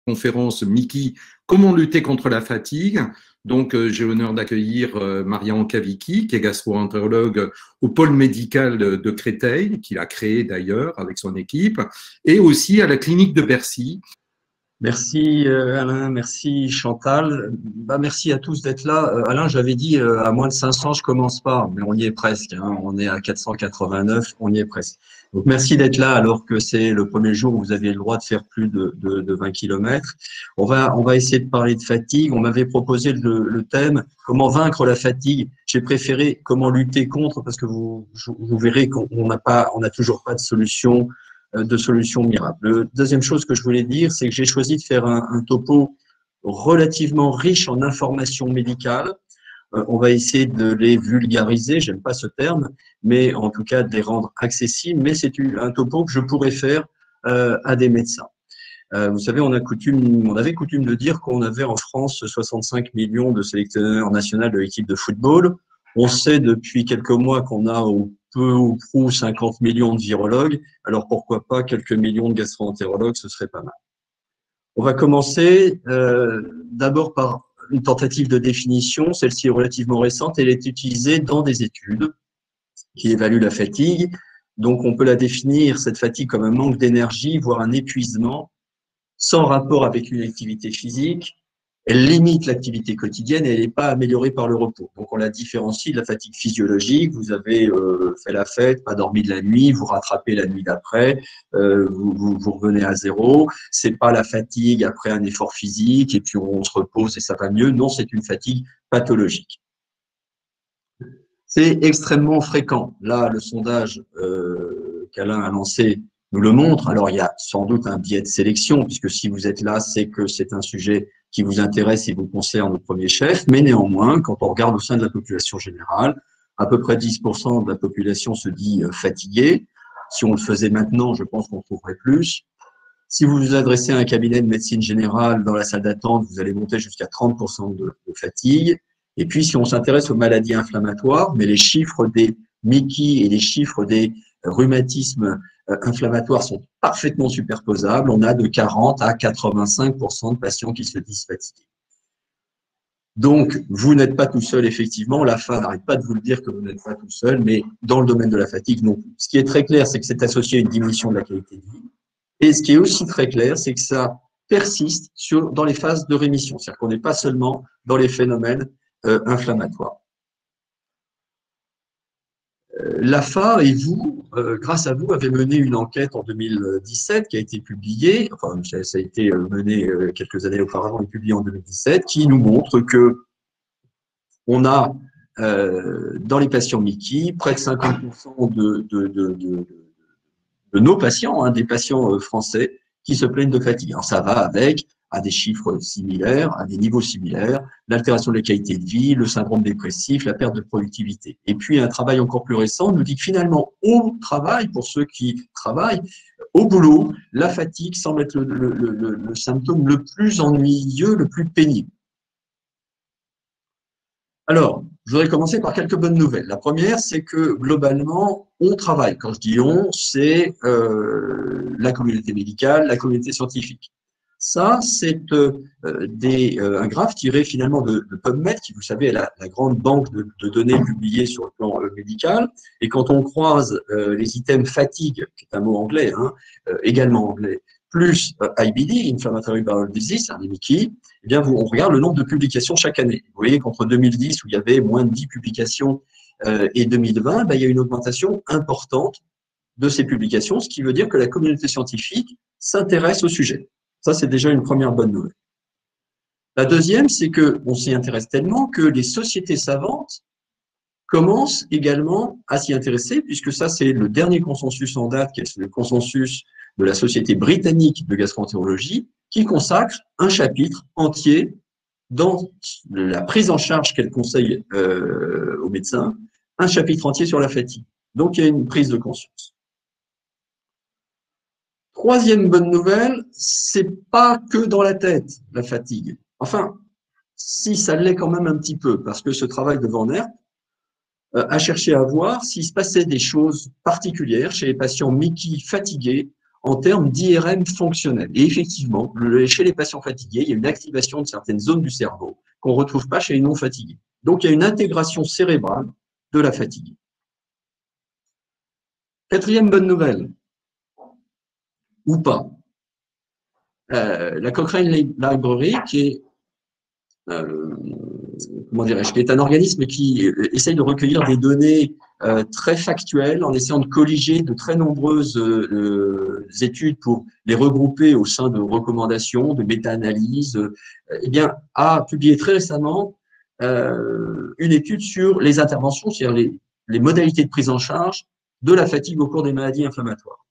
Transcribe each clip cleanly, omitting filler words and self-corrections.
conférence Mickey, comment lutter contre la fatigue. Donc, j'ai l'honneur d'accueillir Marian Kavicki, qui est gastro-entérologue au pôle médical de Créteil, qu'il a créé d'ailleurs avec son équipe, et aussi à la clinique de Bercy. Merci Alain, merci Chantal. Merci à tous d'être là. Alain, j'avais dit à moins de 500, je commence pas, mais on y est presque. Hein. On est à 489, on y est presque. Donc merci d'être là alors que c'est le premier jour où vous aviez le droit de faire plus de 20 km. On va essayer de parler de fatigue. On m'avait proposé le thème comment vaincre la fatigue. J'ai préféré comment lutter contre parce que vous verrez qu'on n'a toujours pas de solution miracle. La deuxième chose que je voulais dire, c'est que j'ai choisi de faire un topo relativement riche en informations médicales. On va essayer de les vulgariser, j'aime pas ce terme, mais en tout cas de les rendre accessibles. Mais c'est un topo que je pourrais faire à des médecins. Vous savez, on avait coutume de dire qu'on avait en France 65 millions de sélectionneurs nationaux de l'équipe de football. On sait depuis quelques mois qu'on a peu ou prou 50 millions de virologues, alors pourquoi pas quelques millions de gastro-entérologues, ce serait pas mal. On va commencer d'abord par une tentative de définition, celle-ci est relativement récente, elle est utilisée dans des études qui évaluent la fatigue, donc on peut la définir, cette fatigue, comme un manque d'énergie, voire un épuisement, sans rapport avec une activité physique. Elle limite l'activité quotidienne et elle n'est pas améliorée par le repos. Donc, on la différencie de la fatigue physiologique. Vous avez fait la fête, pas dormi de la nuit, vous rattrapez la nuit d'après, vous revenez à zéro. C'est pas la fatigue après un effort physique et puis on se repose et ça va mieux. Non, c'est une fatigue pathologique. C'est extrêmement fréquent. Là, le sondage qu'Alain a lancé nous le montre. Alors, il y a sans doute un biais de sélection, puisque si vous êtes là, c'est que c'est un sujet qui vous intéresse et vous concerne au premier chef. Mais néanmoins, quand on regarde au sein de la population générale, à peu près 10% de la population se dit fatiguée. Si on le faisait maintenant, je pense qu'on trouverait plus. Si vous vous adressez à un cabinet de médecine générale dans la salle d'attente, vous allez monter jusqu'à 30% de fatigue. Et puis, si on s'intéresse aux maladies inflammatoires, mais les chiffres des Mickey et les chiffres des rhumatismes inflammatoires sont parfaitement superposables. On a de 40 à 85% de patients qui se disent fatigués. Donc, vous n'êtes pas tout seul, effectivement. L'AFA n'arrête pas de vous le dire que vous n'êtes pas tout seul, mais dans le domaine de la fatigue, non. Ce qui est très clair, c'est que c'est associé à une diminution de la qualité de vie. Et ce qui est aussi très clair, c'est que ça persiste dans les phases de rémission. C'est-à-dire qu'on n'est pas seulement dans les phénomènes inflammatoires. L'AFA et vous, grâce à vous, avez mené une enquête en 2017 qui a été publiée, enfin ça a été mené quelques années auparavant et publié en 2017, qui nous montre que on a dans les patients Mickey près de 50% de nos patients, hein, des patients français, qui se plaignent de fatigue. Alors ça va avec à des chiffres similaires, à des niveaux similaires, l'altération de la qualité de vie, le syndrome dépressif, la perte de productivité. Et puis, un travail encore plus récent nous dit que finalement, au travail, pour ceux qui travaillent, au boulot, la fatigue semble être le symptôme le plus ennuyeux, le plus pénible. Alors, je voudrais commencer par quelques bonnes nouvelles. La première, c'est que globalement, on travaille. Quand je dis on, c'est la communauté médicale, la communauté scientifique. Ça, c'est un graphe tiré finalement de PubMed, qui, vous savez, est la grande banque de données publiées sur le plan médical. Et quand on croise les items fatigue, qui est un mot anglais, hein, également anglais, plus IBD, Inflammatory Bowel Disease, un Mickey, eh bien, on regarde le nombre de publications chaque année. Vous voyez qu'entre 2010, où il y avait moins de 10 publications, et 2020, il y a une augmentation importante de ces publications, ce qui veut dire que la communauté scientifique s'intéresse au sujet. Ça, c'est déjà une première bonne nouvelle. La deuxième, c'est qu'on s'y intéresse tellement que les sociétés savantes commencent également à s'y intéresser, puisque ça, c'est le dernier consensus en date, qui est le consensus de la Société britannique de gastro-entérologie, qui consacre un chapitre entier dans la prise en charge qu'elle conseille aux médecins, un chapitre entier sur la fatigue. Donc, il y a une prise de conscience. Troisième bonne nouvelle, c'est pas que dans la tête, la fatigue. Enfin, si ça l'est quand même un petit peu, parce que ce travail de Van Herk a cherché à voir s'il se passait des choses particulières chez les patients Mickey fatigués en termes d'IRM fonctionnel. Et effectivement, chez les patients fatigués, il y a une activation de certaines zones du cerveau qu'on ne retrouve pas chez les non fatigués. Donc, il y a une intégration cérébrale de la fatigue. Quatrième bonne nouvelle, ou pas, la Cochrane Library, qui est comment dirais-je, qui est un organisme qui essaye de recueillir des données très factuelles en essayant de colliger de très nombreuses études pour les regrouper au sein de recommandations, de méta-analyses, eh bien, a publié très récemment une étude sur les interventions, c'est-à-dire les modalités de prise en charge de la fatigue au cours des maladies inflammatoires.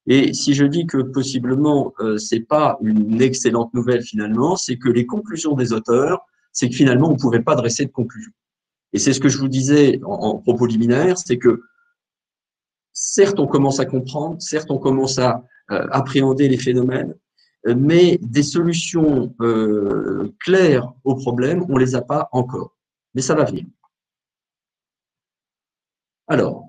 Et si je dis que possiblement c'est pas une excellente nouvelle finalement, c'est que les conclusions des auteurs, c'est que finalement on ne pouvait pas dresser de conclusion. Et c'est ce que je vous disais en propos liminaire, c'est que certes on commence à comprendre, certes on commence à appréhender les phénomènes, mais des solutions claires aux problèmes, on les a pas encore. Mais ça va venir. Alors,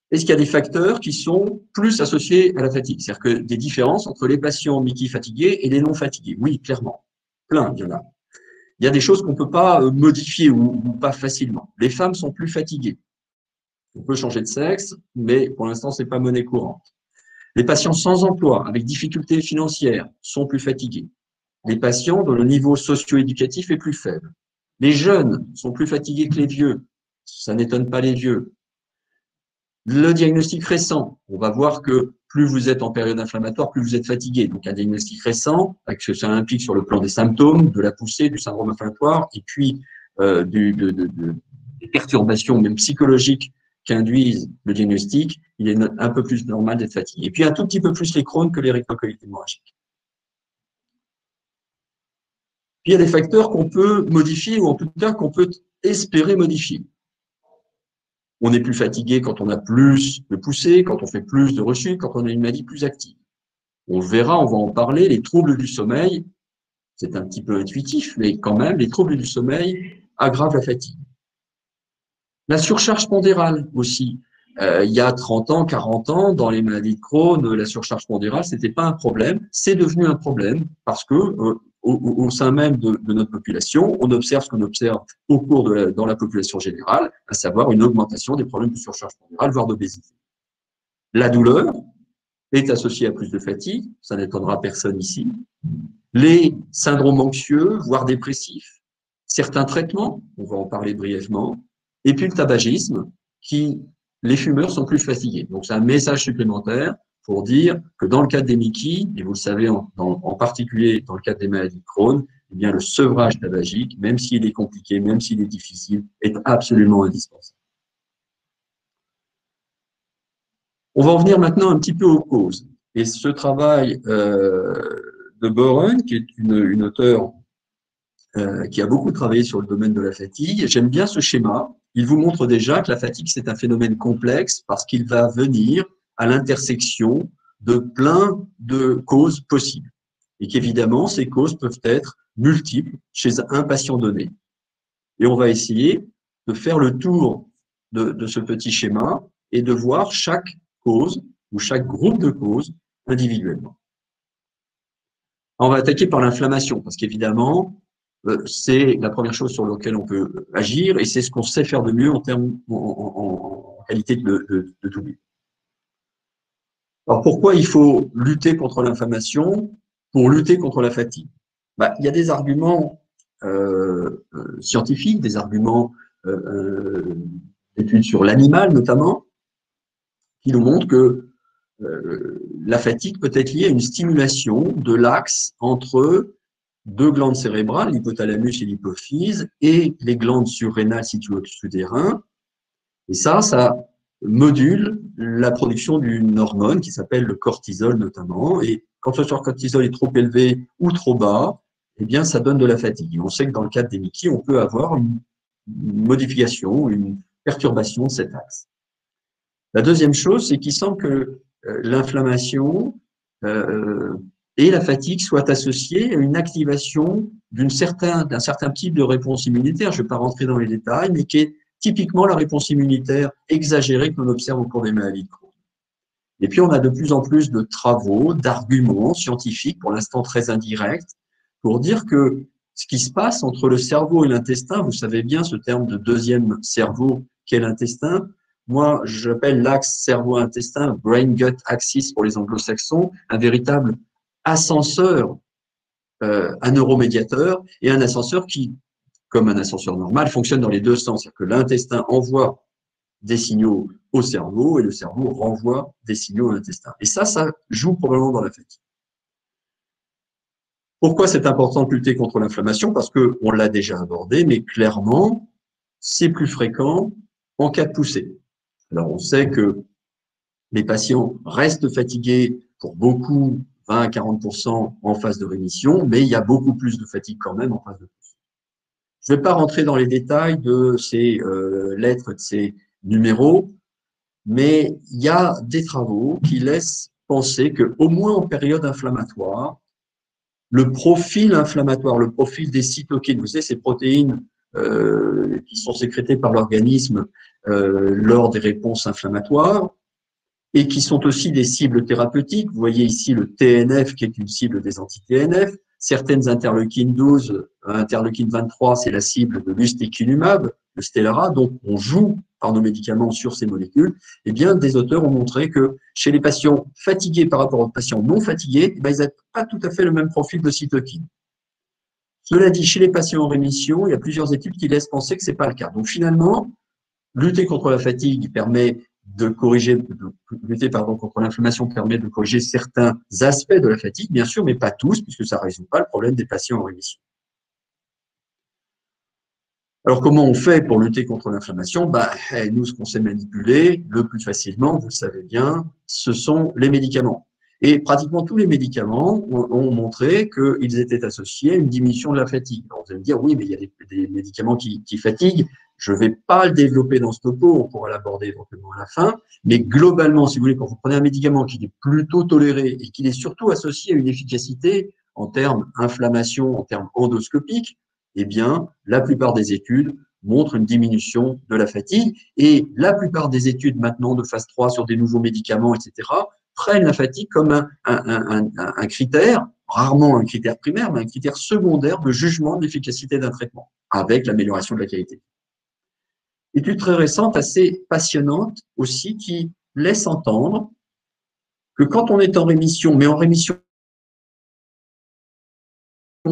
est-ce qu'il y a des facteurs qui sont plus associés à la fatigue? C'est-à-dire que des différences entre les patients Mickey fatigués et les non fatigués? Oui, clairement. Plein, il y en a. Il y a des choses qu'on ne peut pas modifier ou pas facilement. Les femmes sont plus fatiguées. On peut changer de sexe, mais pour l'instant, ce n'est pas monnaie courante. Les patients sans emploi, avec difficultés financières, sont plus fatigués. Les patients dont le niveau socio-éducatif est plus faible. Les jeunes sont plus fatigués que les vieux. Ça n'étonne pas les vieux. Le diagnostic récent, on va voir que plus vous êtes en période inflammatoire, plus vous êtes fatigué. Donc, un diagnostic récent, avec ce que ça implique sur le plan des symptômes, de la poussée, du syndrome inflammatoire, et puis des perturbations même psychologiques qu'induisent le diagnostic, il est un peu plus normal d'être fatigué. Et puis, un tout petit peu plus les Crohn que les rhinocolites hémorragiques. Puis, il y a des facteurs qu'on peut modifier, ou en tout cas qu'on peut espérer modifier. On est plus fatigué quand on a plus de poussée, quand on fait plus de rechutes, quand on a une maladie plus active. On verra, on va en parler, les troubles du sommeil, c'est un petit peu intuitif, mais quand même, les troubles du sommeil aggravent la fatigue. La surcharge pondérale aussi. Il y a 30 ans, 40 ans, dans les maladies de Crohn, la surcharge pondérale, c'était pas un problème. C'est devenu un problème parce que au sein même de notre population, on observe ce qu'on observe au cours dans la population générale, à savoir une augmentation des problèmes de surcharge pondérale, voire d'obésité. La douleur est associée à plus de fatigue, ça n'étonnera personne ici. Les syndromes anxieux, voire dépressifs, certains traitements, on va en parler brièvement, et puis le tabagisme, les fumeurs sont plus fatigués. Donc c'est un message supplémentaire pour dire que dans le cadre des Mickey, et vous le savez en particulier dans le cadre des maladies de Crohn, eh bien le sevrage tabagique, même s'il est compliqué, même s'il est difficile, est absolument indispensable. On va en venir maintenant un petit peu aux causes. Et ce travail de Boren, qui est une auteure qui a beaucoup travaillé sur le domaine de la fatigue, j'aime bien ce schéma. Il vous montre déjà que la fatigue, c'est un phénomène complexe parce qu'il va venir à l'intersection de plein de causes possibles. Et qu'évidemment, ces causes peuvent être multiples chez un patient donné. Et on va essayer de faire le tour de ce petit schéma et de voir chaque cause ou chaque groupe de causes individuellement. On va attaquer par l'inflammation parce qu'évidemment, c'est la première chose sur laquelle on peut agir et c'est ce qu'on sait faire de mieux en qualité de double. Alors pourquoi il faut lutter contre l'inflammation pour lutter contre la fatigue? Il y a des arguments scientifiques, des arguments d'études sur l'animal notamment, qui nous montrent que la fatigue peut être liée à une stimulation de l'axe entre deux glandes cérébrales, l'hypothalamus et l'hypophyse, et les glandes surrénales situées au-dessus des reins. Et ça module la production d'une hormone qui s'appelle le cortisol notamment. Et quand ce cortisol est trop élevé ou trop bas, eh bien, ça donne de la fatigue. Et on sait que dans le cadre des Mickey, on peut avoir une modification, une perturbation de cet axe. La deuxième chose, c'est qu'il semble que l'inflammation et la fatigue soient associées à une activation d'un certain type de réponse immunitaire. Je ne vais pas rentrer dans les détails, mais qui est typiquement la réponse immunitaire exagérée que l'on observe au cours des maladies de Crohn. Et puis, on a de plus en plus de travaux, d'arguments scientifiques, pour l'instant très indirects, pour dire que ce qui se passe entre le cerveau et l'intestin, vous savez bien ce terme de deuxième cerveau qu'est l'intestin. Moi, j'appelle l'axe cerveau-intestin, brain-gut axis pour les anglo-saxons, un véritable ascenseur, un neuromédiateur, et un ascenseur qui, comme un ascenseur normal, fonctionne dans les deux sens. C'est-à-dire que l'intestin envoie des signaux au cerveau et le cerveau renvoie des signaux à l'intestin. Et ça joue probablement dans la fatigue. Pourquoi c'est important de lutter contre l'inflammation? Parce qu'on l'a déjà abordé, mais clairement, c'est plus fréquent en cas de poussée. Alors, on sait que les patients restent fatigués pour beaucoup, 20 à 40% en phase de rémission, mais il y a beaucoup plus de fatigue quand même en phase de poussée. Je ne vais pas rentrer dans les détails de ces lettres, de ces numéros, mais il y a des travaux qui laissent penser qu'au moins en période inflammatoire, le profil inflammatoire, le profil des cytokines, vous savez, ces protéines qui sont sécrétées par l'organisme lors des réponses inflammatoires et qui sont aussi des cibles thérapeutiques. Vous voyez ici le TNF qui est une cible des anti-TNF. Certaines interleukines 12, interleukine 23, c'est la cible de l'ustekinumab, le Stelara, donc on joue par nos médicaments sur ces molécules. Eh bien, des auteurs ont montré que chez les patients fatigués par rapport aux patients non fatigués, ils n'ont pas tout à fait le même profil de cytokine. Cela dit, chez les patients en rémission, il y a plusieurs études qui laissent penser que ce n'est pas le cas. Donc finalement, lutter contre la fatigue permet de corriger, contre l'inflammation permet de corriger certains aspects de la fatigue, bien sûr, mais pas tous, puisque ça ne résout pas le problème des patients en rémission. Alors, comment on fait pour lutter contre l'inflammation? Nous, ce qu'on sait manipuler le plus facilement, vous le savez bien, ce sont les médicaments. Et pratiquement tous les médicaments ont montré qu'ils étaient associés à une diminution de la fatigue. Alors, vous allez me dire, oui, mais il y a des médicaments qui fatiguent. Je ne vais pas le développer dans ce topo, on pourra l'aborder éventuellement à la fin, mais globalement, si vous voulez, quand vous prenez un médicament qui est plutôt toléré et qui est surtout associé à une efficacité en termes inflammation, en termes endoscopiques, eh bien, la plupart des études montrent une diminution de la fatigue et la plupart des études maintenant de phase 3 sur des nouveaux médicaments, etc., prennent la fatigue comme un critère, rarement un critère primaire, mais un critère secondaire de jugement de l'efficacité d'un traitement, avec l'amélioration de la qualité. Étude très récente, assez passionnante aussi, qui laisse entendre que quand on est en rémission, mais en rémission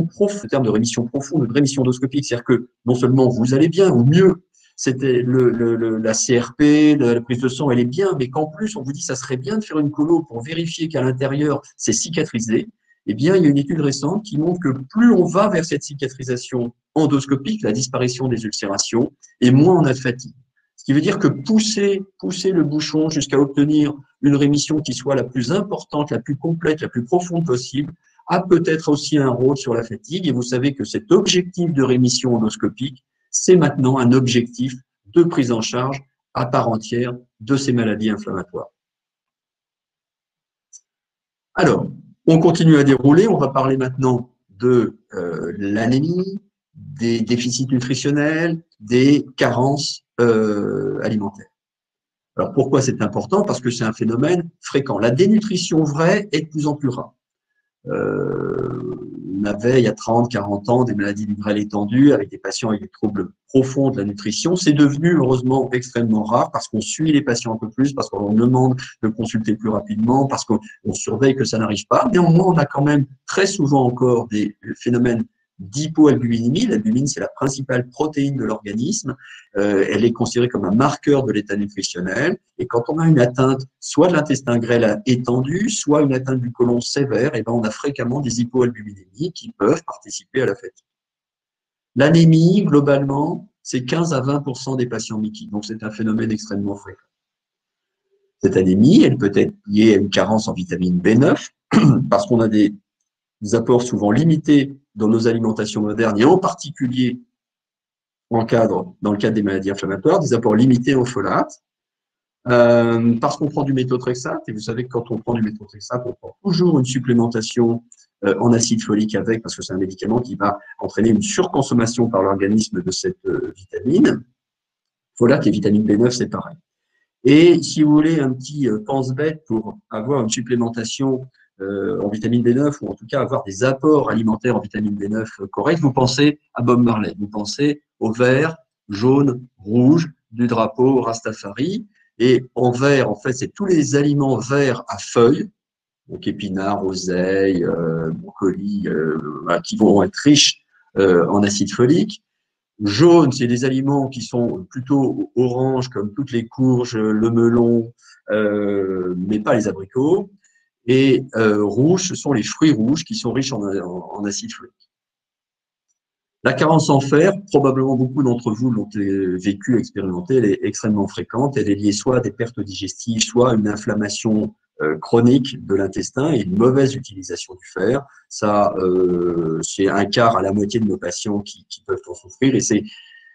profonde, le terme de rémission profonde, de rémission endoscopique, c'est-à-dire que non seulement vous allez bien, ou mieux, c'était la CRP, la prise de sang, elle est bien, mais qu'en plus, on vous dit ça serait bien de faire une colo pour vérifier qu'à l'intérieur, c'est cicatrisé. Eh bien, il y a une étude récente qui montre que plus on va vers cette cicatrisation endoscopique, la disparition des ulcérations, et moins on a de fatigue. Ce qui veut dire que pousser le bouchon jusqu'à obtenir une rémission qui soit la plus importante, la plus complète, la plus profonde possible, a peut-être aussi un rôle sur la fatigue. Et vous savez que cet objectif de rémission endoscopique, c'est maintenant un objectif de prise en charge à part entière de ces maladies inflammatoires. Alors, on continue à dérouler. On va parler maintenant de l'anémie, des déficits nutritionnels, des carences alimentaires. Alors, pourquoi c'est important? Parce que c'est un phénomène fréquent. La dénutrition vraie est de plus en plus rare. On avait il y a 30, 40 ans des maladies virales étendues avec des patients avec des troubles profonds de la nutrition. C'est devenu heureusement extrêmement rare parce qu'on suit les patients un peu plus, parce qu'on leur demande de consulter plus rapidement, parce qu'on surveille que ça n'arrive pas. Néanmoins, on a quand même très souvent encore des phénomènes d'hypoalbuminémie. L'albumine, c'est la principale protéine de l'organisme. Elle est considérée comme un marqueur de l'état nutritionnel. Et quand on a une atteinte, soit de l'intestin grêle étendu, soit une atteinte du côlon sévère, et ben on a fréquemment des hypoalbuminémies qui peuvent participer à la fatigue. L'anémie, globalement, c'est 15 à 20% des patients MICI. Donc, c'est un phénomène extrêmement fréquent. Cette anémie, elle peut être liée à une carence en vitamine B9, parce qu'on a des apports souvent limités dans nos alimentations modernes, et en particulier dans le cadre des maladies inflammatoires, des apports limités en folate, parce qu'on prend du méthotrexate, et vous savez que quand on prend du méthotrexate, on prend toujours une supplémentation en acide folique avec, parce que c'est un médicament qui va entraîner une surconsommation par l'organisme de cette vitamine. Folate et vitamine B9, c'est pareil. Et si vous voulez un petit pense-bête pour avoir une supplémentation en vitamine B9 ou en tout cas avoir des apports alimentaires en vitamine B9 corrects, vous pensez à Bob Marley, vous pensez au vert, jaune, rouge du drapeau Rastafari. Et en vert, en fait, c'est tous les aliments verts à feuilles, donc épinards, oseille, brocoli, voilà, qui vont être riches en acide folique. Jaune, c'est des aliments qui sont plutôt orange, comme toutes les courges, le melon, mais pas les abricots. Et rouge, ce sont les fruits rouges qui sont riches en acide folique. La carence en fer, probablement beaucoup d'entre vous l'ont vécu, expérimenté, elle est extrêmement fréquente. Elle est liée soit à des pertes digestives, soit à une inflammation chronique de l'intestin et une mauvaise utilisation du fer. Ça, c'est un quart à la moitié de nos patients qui peuvent en souffrir. Et c'est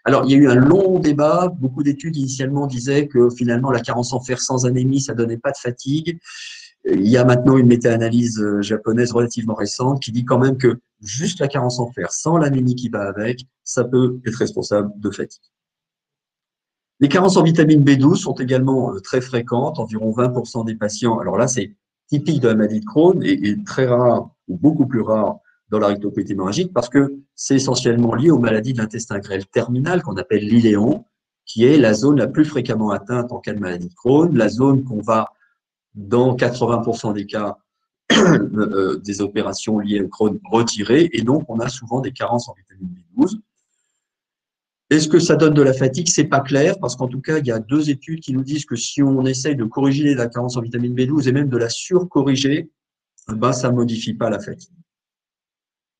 alors, il y a eu un long débat. Beaucoup d'études initialement disaient que finalement la carence en fer sans anémie, ça donnait pas de fatigue. Il y a maintenant une méta-analyse japonaise relativement récente qui dit quand même que juste la carence en fer, sans l'anémie qui va avec, ça peut être responsable de fatigue. Les carences en vitamine B12 sont également très fréquentes, environ 20% des patients. Alors là, c'est typique de la maladie de Crohn et très rare, ou beaucoup plus rare, dans la rectocolite hémorragique parce que c'est essentiellement lié aux maladies de l'intestin grêle terminale qu'on appelle l'iléon, qui est la zone la plus fréquemment atteinte en cas de maladie de Crohn, la zone qu'on va dans 80% des cas des opérations liées au Crohn retirées, et donc on a souvent des carences en vitamine B12. Est-ce que ça donne de la fatigue? C'est pas clair, parce qu'en tout cas, il y a 2 études qui nous disent que si on essaye de corriger la carence en vitamine B12 et même de la surcorriger, ben, ça modifie pas la fatigue.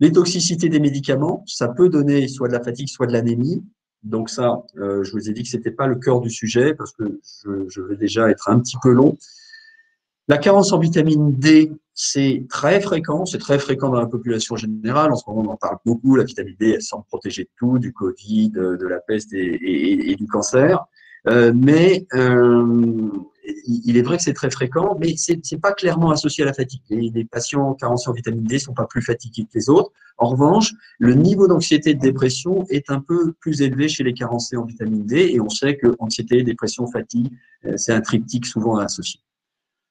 Les toxicités des médicaments, ça peut donner soit de la fatigue, soit de l'anémie. Donc ça, je vous ai dit que c'était pas le cœur du sujet, parce que je vais déjà être un petit peu long. La carence en vitamine D, c'est très fréquent dans la population générale. En ce moment, on en parle beaucoup. La vitamine D, elle semble protéger de tout, du Covid, de la peste et du cancer. Mais il est vrai que c'est très fréquent, mais c'est pas clairement associé à la fatigue. Les patients carencés en vitamine D sont pas plus fatigués que les autres. En revanche, le niveau d'anxiété et de dépression est un peu plus élevé chez les carencés en vitamine D, et on sait que anxiété, dépression, fatigue, c'est un triptyque souvent associé.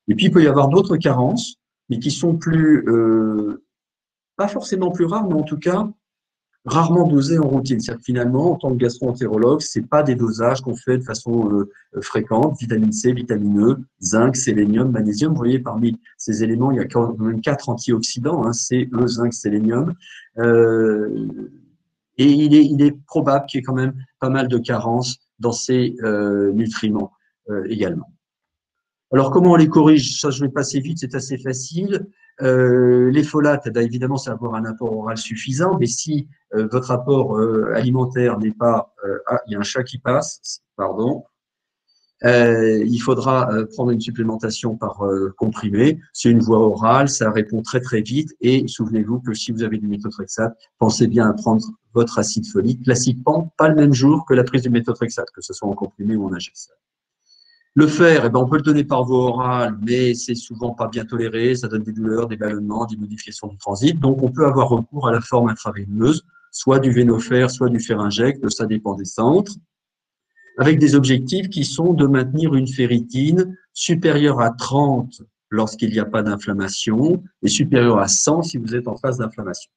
Et puis, il peut y avoir d'autres carences, mais qui sont plus, pas forcément plus rares, mais en tout cas, rarement dosées en routine. C'est-à-dire que finalement, en tant que gastro-entérologue, c'est pas des dosages qu'on fait de façon fréquente. Vitamine C, vitamine E, zinc, sélénium, magnésium. Vous voyez, parmi ces éléments, il y a quand même 4 antioxydants, hein, C, E, zinc, sélénium. Et il est probable qu'il y ait quand même pas mal de carences dans ces nutriments également. Alors, comment on les corrige? Ça, je vais passer vite, c'est assez facile. Les folates, ben, évidemment, c'est avoir un apport oral suffisant, mais si votre apport alimentaire n'est pas… ah, il y a un chat qui passe, pardon. Il faudra prendre une supplémentation par comprimé. C'est une voie orale, ça répond très très vite. Et souvenez-vous que si vous avez du méthotrexate, pensez bien à prendre votre acide folique, classiquement, pas le même jour que la prise du méthotrexate, que ce soit en comprimé ou en injection. Le fer, eh ben, on peut le donner par voie orale, mais c'est souvent pas bien toléré, ça donne des douleurs, des ballonnements, des modifications du transit. Donc, on peut avoir recours à la forme intraveineuse, soit du vénofer, soit du fer injecte, ça dépend des centres, avec des objectifs qui sont de maintenir une ferritine supérieure à 30 lorsqu'il n'y a pas d'inflammation et supérieure à 100 si vous êtes en phase d'inflammation.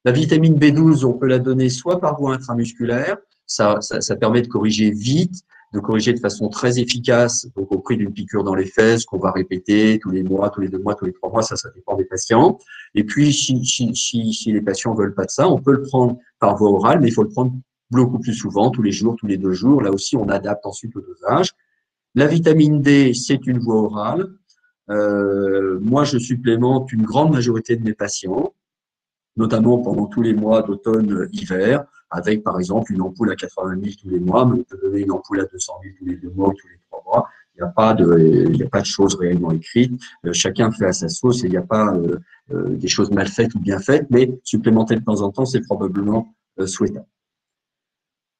La vitamine B12, on peut la donner soit par voie intramusculaire, ça permet de corriger vite, de corriger de façon très efficace, donc au prix d'une piqûre dans les fesses qu'on va répéter tous les mois, tous les 2 mois, tous les 3 mois, ça dépend des patients. Et puis, si les patients veulent pas de ça, on peut le prendre par voie orale, mais il faut le prendre beaucoup plus souvent, tous les jours, tous les 2 jours. Là aussi, on adapte ensuite le dosage. La vitamine D, c'est une voie orale. Moi, je supplémente une grande majorité de mes patients, notamment pendant tous les mois d'automne-hiver, avec par exemple une ampoule à 80 000 tous les mois, mais on peut donner une ampoule à 200 000 tous les 2 mois ou tous les 3 mois. Il n'y a pas de choses réellement écrites. Chacun fait à sa sauce et il n'y a pas des choses mal faites ou bien faites, mais supplémenter de temps en temps, c'est probablement souhaitable.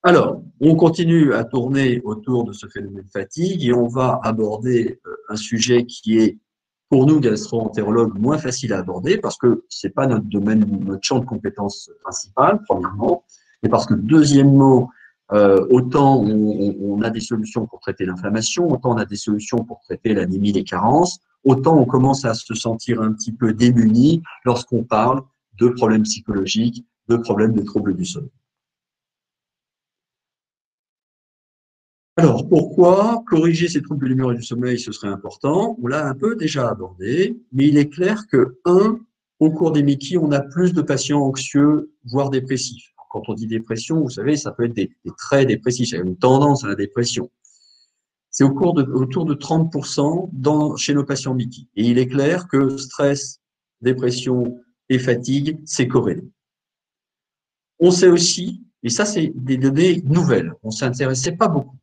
Alors, on continue à tourner autour de ce phénomène de fatigue et on va aborder un sujet qui est pour nous, gastro-entérologues, moins facile à aborder parce que c'est pas notre domaine, notre champ de compétences principal, premièrement, et parce que deuxièmement, Autant on a des solutions pour traiter l'inflammation, autant on a des solutions pour traiter l'anémie, les carences, autant on commence à se sentir un petit peu démuni lorsqu'on parle de problèmes psychologiques, de problèmes de troubles du sommeil. Alors, pourquoi corriger ces troubles de l'humeur et du sommeil, ce serait important? On l'a un peu déjà abordé, mais il est clair que, au cours des Mickey, on a plus de patients anxieux, voire dépressifs. Quand on dit dépression, vous savez, ça peut être des traits dépressifs, il y a une tendance à la dépression. C'est autour de 30% chez nos patients Mickey. Et il est clair que stress, dépression et fatigue, c'est corrélé. On sait aussi, et ça c'est des données nouvelles, on ne s'intéressait pas beaucoup,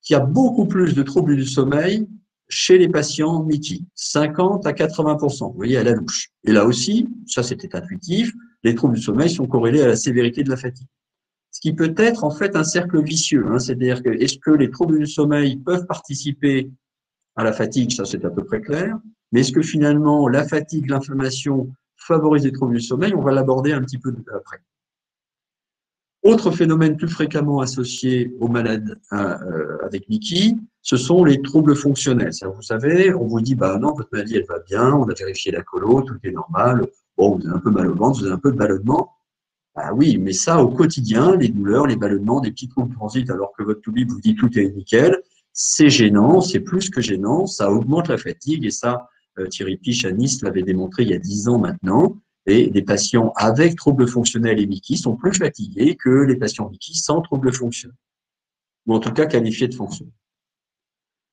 qu'il y a beaucoup plus de troubles du sommeil chez les patients Mickey, 50 à 80%, vous voyez, à la louche. Et là aussi, ça c'était intuitif, les troubles du sommeil sont corrélés à la sévérité de la fatigue. Ce qui peut être en fait un cercle vicieux, hein, c'est-à-dire que est-ce que les troubles du sommeil peuvent participer à la fatigue, ça c'est à peu près clair, mais est-ce que finalement la fatigue, l'inflammation favorisent les troubles du sommeil? On va l'aborder un petit peu après. Autre phénomène plus fréquemment associé aux malades avec Mickey, ce sont les troubles fonctionnels. Vous savez, on vous dit, bah non, votre maladie, elle va bien, on a vérifié la colo, tout est normal, bon, vous avez un peu mal au ventre, vous avez un peu de ballonnement. Ah oui, mais ça, au quotidien, les douleurs, les ballonnements, des petits troubles transit, alors que votre toubib vous dit tout est nickel, c'est gênant, c'est plus que gênant, ça augmente la fatigue, et ça, Thierry Piche à Nice l'avait démontré il y a 10 ans maintenant. Et des patients avec troubles fonctionnels et Mickey sont plus fatigués que les patients Mickey sans troubles fonctionnels, ou en tout cas qualifiés de fonctionnels.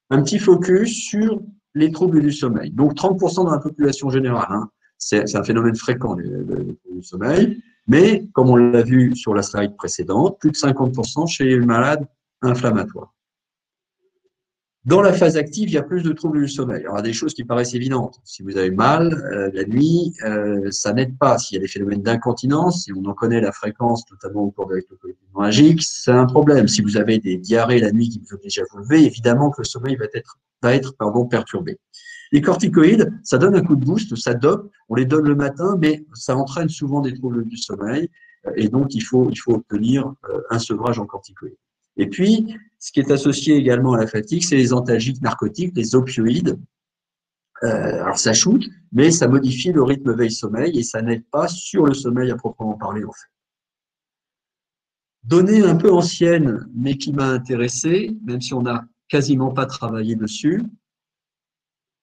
Un petit focus sur les troubles du sommeil. Donc 30% dans la population générale, hein. C'est un phénomène fréquent, les troubles du sommeil, mais comme on l'a vu sur la slide précédente, plus de 50% chez les malades inflammatoires. Dans la phase active, il y a plus de troubles du sommeil. Alors, il y a des choses qui paraissent évidentes. Si vous avez mal la nuit, ça n'aide pas. S'il y a des phénomènes d'incontinence, si on en connaît la fréquence, notamment au cours de l'électrocholie hémorragique, c'est un problème. Si vous avez des diarrhées la nuit qui vous obligent à vous lever, évidemment que le sommeil va être perturbé. Les corticoïdes, ça donne un coup de boost, ça dope, on les donne le matin, mais ça entraîne souvent des troubles du sommeil, et donc il faut obtenir un sevrage en corticoïdes. Et puis, ce qui est associé également à la fatigue, c'est les antalgiques narcotiques, les opioïdes. Alors ça shoot, mais ça modifie le rythme veille-sommeil et ça n'aide pas sur le sommeil à proprement parler en fait. Donnée un peu ancienne, mais qui m'a intéressé, même si on n'a quasiment pas travaillé dessus,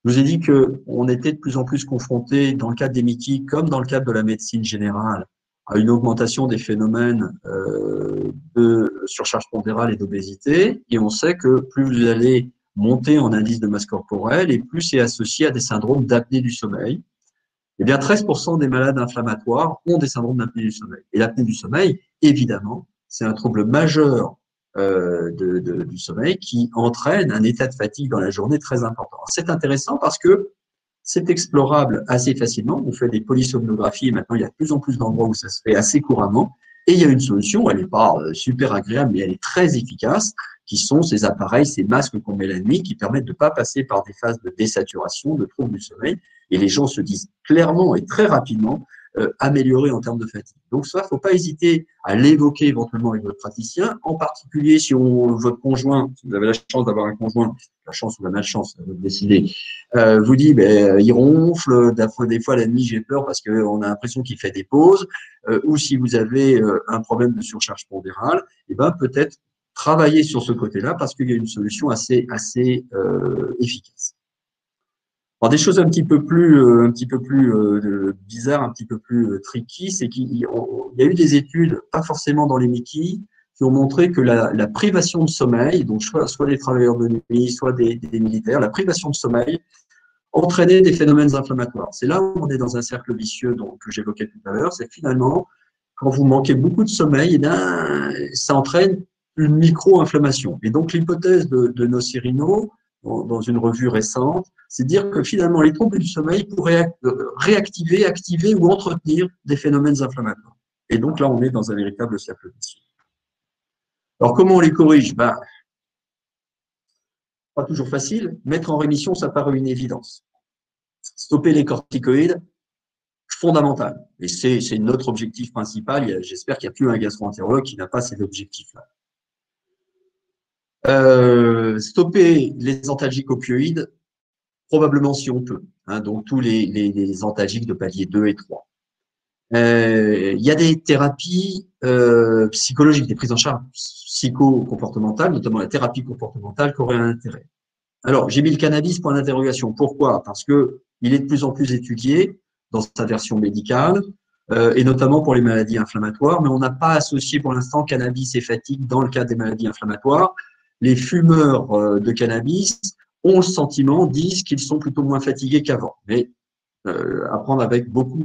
je vous ai dit qu'on était de plus en plus confronté, dans le cadre des Mickey, comme dans le cadre de la médecine générale, à une augmentation des phénomènes de surcharge pondérale et d'obésité. Et on sait que plus vous allez monter en indice de masse corporelle et plus c'est associé à des syndromes d'apnée du sommeil. Eh bien, 13% des malades inflammatoires ont des syndromes d'apnée du sommeil. Et l'apnée du sommeil, évidemment, c'est un trouble majeur du sommeil qui entraîne un état de fatigue dans la journée très important. C'est intéressant parce que c'est explorable assez facilement. On fait des polysomnographies et maintenant il y a de plus en plus d'endroits où ça se fait assez couramment. Et il y a une solution, elle n'est pas super agréable, mais elle est très efficace, qui sont ces appareils, ces masques qu'on met la nuit, qui permettent de ne pas passer par des phases de désaturation, de troubles du sommeil. Et les gens se disent clairement et très rapidement améliorés en termes de fatigue. Donc ça, il ne faut pas hésiter à l'évoquer éventuellement avec votre praticien, en particulier si votre conjoint, si vous avez la chance d'avoir un conjoint, la chance ou la malchance, vous décidez, vous dit il ronfle, des fois la nuit j'ai peur parce qu'on a l'impression qu'il fait des pauses, ou si vous avez un problème de surcharge pondérale, et ben peut-être travailler sur ce côté-là parce qu'il y a une solution assez efficace. Alors, des choses un petit peu plus bizarres, un petit peu plus tricky, c'est qu'il y a eu des études, pas forcément dans les Mickey, qui ont montré que la privation de sommeil, donc soit des travailleurs de nuit, soit des militaires, la privation de sommeil entraînait des phénomènes inflammatoires. C'est là où on est dans un cercle vicieux que j'évoquais tout à l'heure, c'est que finalement, quand vous manquez beaucoup de sommeil, eh bien, ça entraîne une micro-inflammation. Et donc, l'hypothèse de Nocirino, dans une revue récente, c'est dire que finalement, les troubles du sommeil pourraient réactiver, activer ou entretenir des phénomènes inflammatoires. Et donc là, on est dans un véritable cercle vicieux. Alors, comment on les corrige? Pas toujours facile. Mettre en rémission, ça paraît une évidence. Stopper les corticoïdes, fondamental. Et c'est notre objectif principal. J'espère qu'il n'y a plus un gastro-entérologue qui n'a pas cet objectif-là. Stopper les antalgiques opioïdes, probablement si on peut. Hein, donc, tous les antalgiques de palier 2 et 3. Il y a des thérapies psychologiques, des prises en charge psycho-comportementales, notamment la thérapie comportementale, qui auraient un intérêt. Alors, j'ai mis le cannabis point d'interrogation. Pourquoi? Parce que il est de plus en plus étudié dans sa version médicale, et notamment pour les maladies inflammatoires, mais on n'a pas associé pour l'instant cannabis et fatigue dans le cas des maladies inflammatoires. Les fumeurs de cannabis ont le sentiment, disent qu'ils sont plutôt moins fatigués qu'avant. Mais à prendre avec beaucoup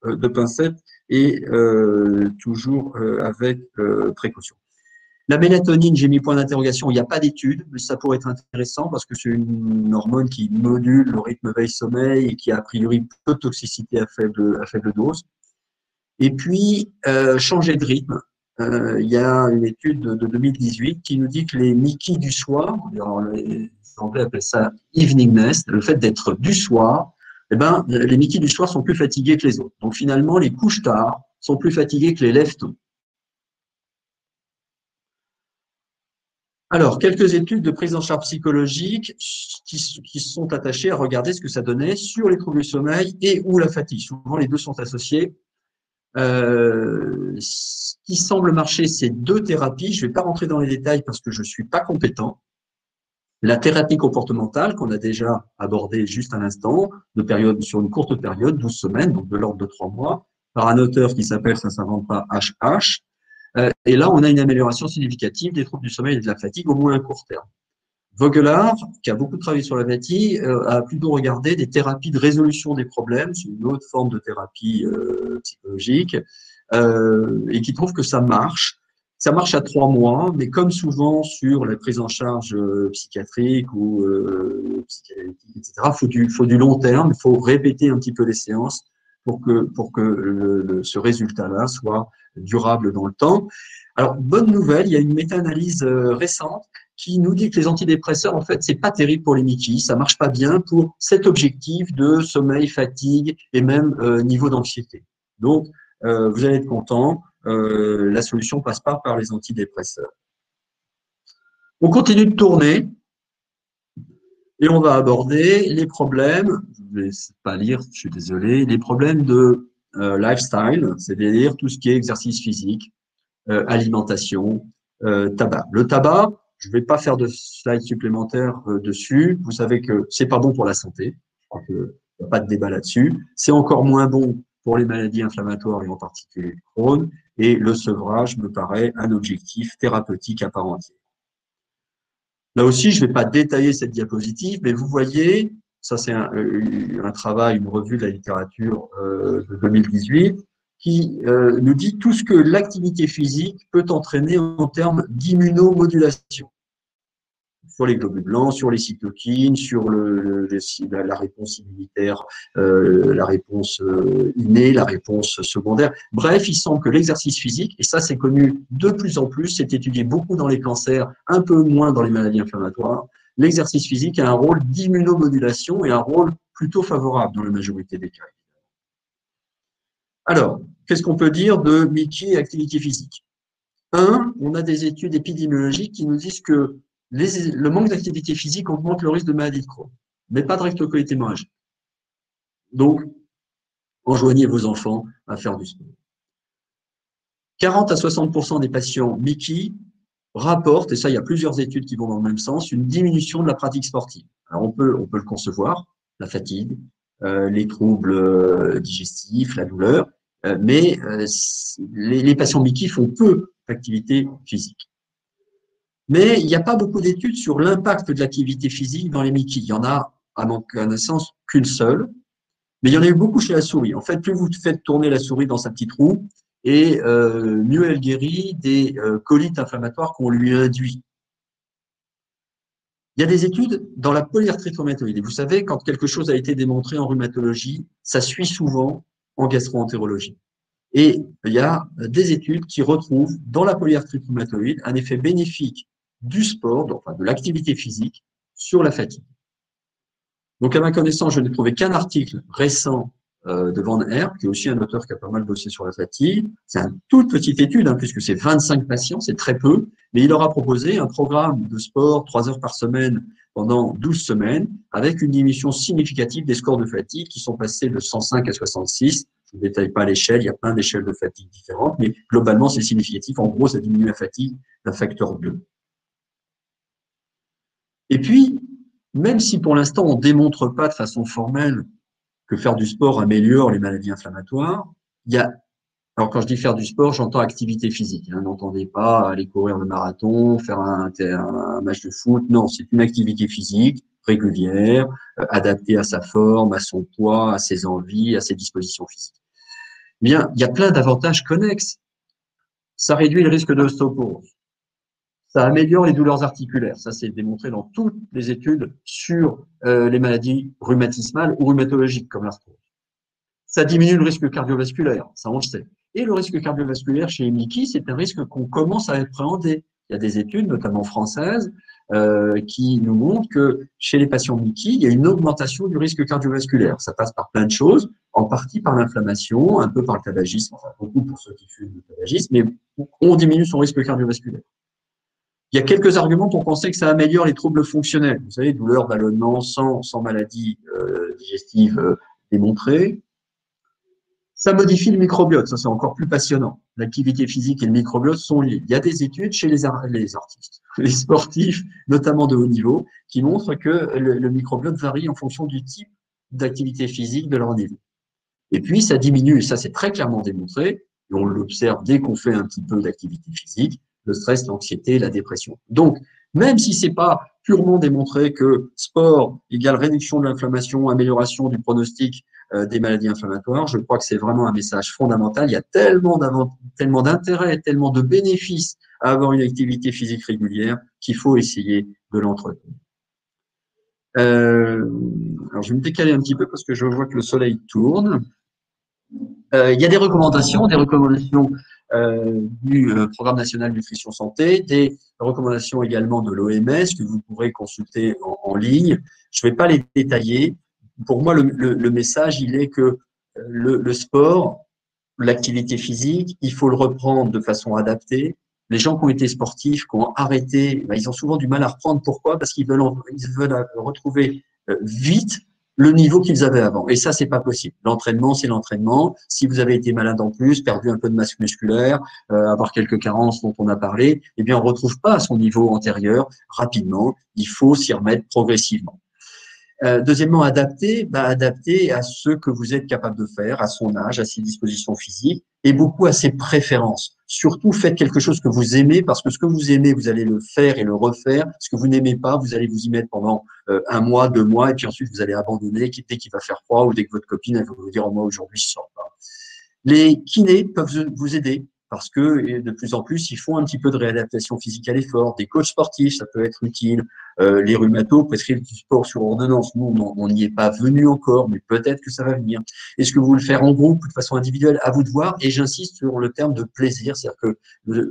de pincettes et toujours avec précaution. La mélatonine, j'ai mis point d'interrogation, il n'y a pas d'études, mais ça pourrait être intéressant parce que c'est une hormone qui module le rythme veille-sommeil et qui a priori peu de toxicité à faible dose. Et puis, changer de rythme. Il y a une étude de 2018 qui nous dit que les Mickey du soir, alors les Anglais appellent ça eveningness, le fait d'être du soir, eh ben, les Mickey du soir sont plus fatigués que les autres. Donc finalement, les couches tard sont plus fatigués que les lève tôt. Alors, quelques études de prise en charge psychologique qui sont attachées à regarder ce que ça donnait sur les troubles du sommeil et ou la fatigue. Souvent, les deux sont associés. Ce qui semble marcher, c'est deux thérapies. Je ne vais pas rentrer dans les détails parce que je ne suis pas compétent. La thérapie comportementale, qu'on a déjà abordée juste à l'instant, sur une courte période, 12 semaines, donc de l'ordre de 3 mois, par un auteur qui s'appelle, ça ne s'invente pas, HH. Et là, on a une amélioration significative des troubles du sommeil et de la fatigue, au moins à court terme. Vogelaar, qui a beaucoup travaillé sur la fatigue, a plutôt regardé des thérapies de résolution des problèmes, c'est une autre forme de thérapie psychologique, et qui trouve que ça marche. Ça marche à 3 mois, mais comme souvent sur la prise en charge psychiatrique ou psychanalytique, etc., faut du long terme, il faut répéter un petit peu les séances pour que ce résultat-là soit durable dans le temps. Alors, bonne nouvelle, il y a une méta-analyse récente qui nous dit que les antidépresseurs, en fait, c'est pas terrible pour les Mickey, ça marche pas bien pour cet objectif de sommeil, fatigue et même niveau d'anxiété. Donc, vous allez être content, la solution passe pas par les antidépresseurs. On continue de tourner et on va aborder les problèmes, je ne vais pas lire, je suis désolé, les problèmes de lifestyle, c'est-à-dire tout ce qui est exercice physique, alimentation, tabac. Le tabac, je ne vais pas faire de slide supplémentaire dessus. Vous savez que c'est pas bon pour la santé. Je crois qu'il n'y a pas de débat là-dessus. C'est encore moins bon pour les maladies inflammatoires et en particulier le Crohn. Et le sevrage me paraît un objectif thérapeutique à part entière. Là aussi, je ne vais pas détailler cette diapositive, mais vous voyez, ça c'est un travail, une revue de la littérature de 2018, qui nous dit tout ce que l'activité physique peut entraîner en termes d'immunomodulation. Sur les globules blancs, sur les cytokines, sur la réponse immunitaire, la réponse innée, la réponse secondaire. Bref, il semble que l'exercice physique, et ça c'est connu de plus en plus, c'est étudié beaucoup dans les cancers, un peu moins dans les maladies inflammatoires, l'exercice physique a un rôle d'immunomodulation et un rôle plutôt favorable dans la majorité des cas. Alors, qu'est-ce qu'on peut dire de Mickey et activité physique? On a des études épidémiologiques qui nous disent que le manque d'activité physique augmente le risque de maladie de Crohn, mais pas de rectocolites hémorragique. Donc, enjoignez vos enfants à faire du sport. 40 à 60% des patients Mickey rapportent, et ça, il y a plusieurs études qui vont dans le même sens, une diminution de la pratique sportive. Alors, on peut le concevoir, la fatigue, les troubles digestifs, la douleur, mais les patients Mickey font peu d'activité physique. Mais il n'y a pas beaucoup d'études sur l'impact de l'activité physique dans les Mickey. Il y en a, à ma connaissance, qu'une seule, mais il y en a eu beaucoup chez la souris. En fait, plus vous faites tourner la souris dans sa petite roue, et mieux elle guérit des colites inflammatoires qu'on lui induit. Il y a des études dans la polyarthrite rhumatoïde. Et vous savez, quand quelque chose a été démontré en rhumatologie, ça suit souvent en gastro-entérologie. Et il y a des études qui retrouvent dans la polyarthrite rhumatoïde un effet bénéfique du sport, enfin de l'activité physique, sur la fatigue. Donc, à ma connaissance, je n'ai trouvé qu'un article récent de Van Herp, qui est aussi un auteur qui a pas mal bossé sur la fatigue. C'est une toute petite étude, hein, puisque c'est 25 patients, c'est très peu, mais il leur a proposé un programme de sport 3 heures par semaine pendant 12 semaines, avec une diminution significative des scores de fatigue qui sont passés de 105 à 66. Je ne détaille pas l'échelle, il y a plein d'échelles de fatigue différentes, mais globalement, c'est significatif. En gros, ça diminue la fatigue d'un facteur 2. Et puis, même si pour l'instant, on ne démontre pas de façon formelle que faire du sport améliore les maladies inflammatoires, il y a, alors quand je dis faire du sport, j'entends activité physique. Hein, n'entendez pas aller courir le marathon, faire un match de foot. Non, c'est une activité physique régulière, adaptée à sa forme, à son poids, à ses envies, à ses dispositions physiques. Bien, il y a plein d'avantages connexes. Ça réduit le risque d'ostéoporose. Ça améliore les douleurs articulaires. Ça, c'est démontré dans toutes les études sur les maladies rhumatismales ou rhumatologiques, comme l'arthrose. Ça diminue le risque cardiovasculaire, ça on le sait. Et le risque cardiovasculaire chez les Mickey, c'est un risque qu'on commence à appréhender. Il y a des études, notamment françaises, qui nous montrent que chez les patients Mickey, il y a une augmentation du risque cardiovasculaire. Ça passe par plein de choses, en partie par l'inflammation, un peu par le tabagisme, enfin beaucoup pour ceux qui fument le tabagisme, mais on diminue son risque cardiovasculaire. Il y a quelques arguments pour penser que ça améliore les troubles fonctionnels. Vous savez, douleurs, ballonnements, sans maladie digestive démontrée. Ça modifie le microbiote, ça c'est encore plus passionnant. L'activité physique et le microbiote sont liés. Il y a des études chez les artistes, les sportifs, notamment de haut niveau, qui montrent que le microbiote varie en fonction du type d'activité physique de leur niveau. Et puis ça diminue, et ça c'est très clairement démontré, et on l'observe dès qu'on fait un petit peu d'activité physique, le stress, l'anxiété, la dépression. Donc, même si c'est pas purement démontré que sport égale réduction de l'inflammation, amélioration du pronostic des maladies inflammatoires, je crois que c'est vraiment un message fondamental. Il y a tellement d'intérêt, tellement de bénéfices à avoir une activité physique régulière qu'il faut essayer de l'entretenir. Alors, je vais me décaler un petit peu parce que je vois que le soleil tourne. Il y a des recommandations du Programme national nutrition santé, des recommandations également de l'OMS que vous pourrez consulter en ligne. Je ne vais pas les détailler. Pour moi, le message, il est que le sport, l'activité physique, il faut le reprendre de façon adaptée. Les gens qui ont été sportifs, qui ont arrêté, ils ont souvent du mal à reprendre. Pourquoi? Parce qu'ils veulent retrouver vite le niveau qu'ils avaient avant. Et ça, c'est pas possible. L'entraînement, c'est l'entraînement. Si vous avez été malade en plus, perdu un peu de masse musculaire, avoir quelques carences dont on a parlé, eh bien, on retrouve pas son niveau antérieur rapidement. Il faut s'y remettre progressivement. Deuxièmement, adapter à ce que vous êtes capable de faire, à son âge, à ses dispositions physiques et beaucoup à ses préférences. Surtout, faites quelque chose que vous aimez parce que ce que vous aimez, vous allez le faire et le refaire. Ce que vous n'aimez pas, vous allez vous y mettre pendant 1 mois, 2 mois et puis ensuite vous allez abandonner dès qu'il va faire froid ou dès que votre copine elle va vous dire « moi aujourd'hui je sors pas ». Les kinés peuvent vous aider parce que de plus en plus, ils font un petit peu de réadaptation physique à l'effort. Des coachs sportifs, ça peut être utile. Les rhumatos prescrivent du sport sur ordonnance. Nous, on n'y est pas venu encore, mais peut-être que ça va venir. Est-ce que vous voulez le faire en groupe ou de façon individuelle? À vous de voir. Et j'insiste sur le terme de plaisir, c'est-à-dire que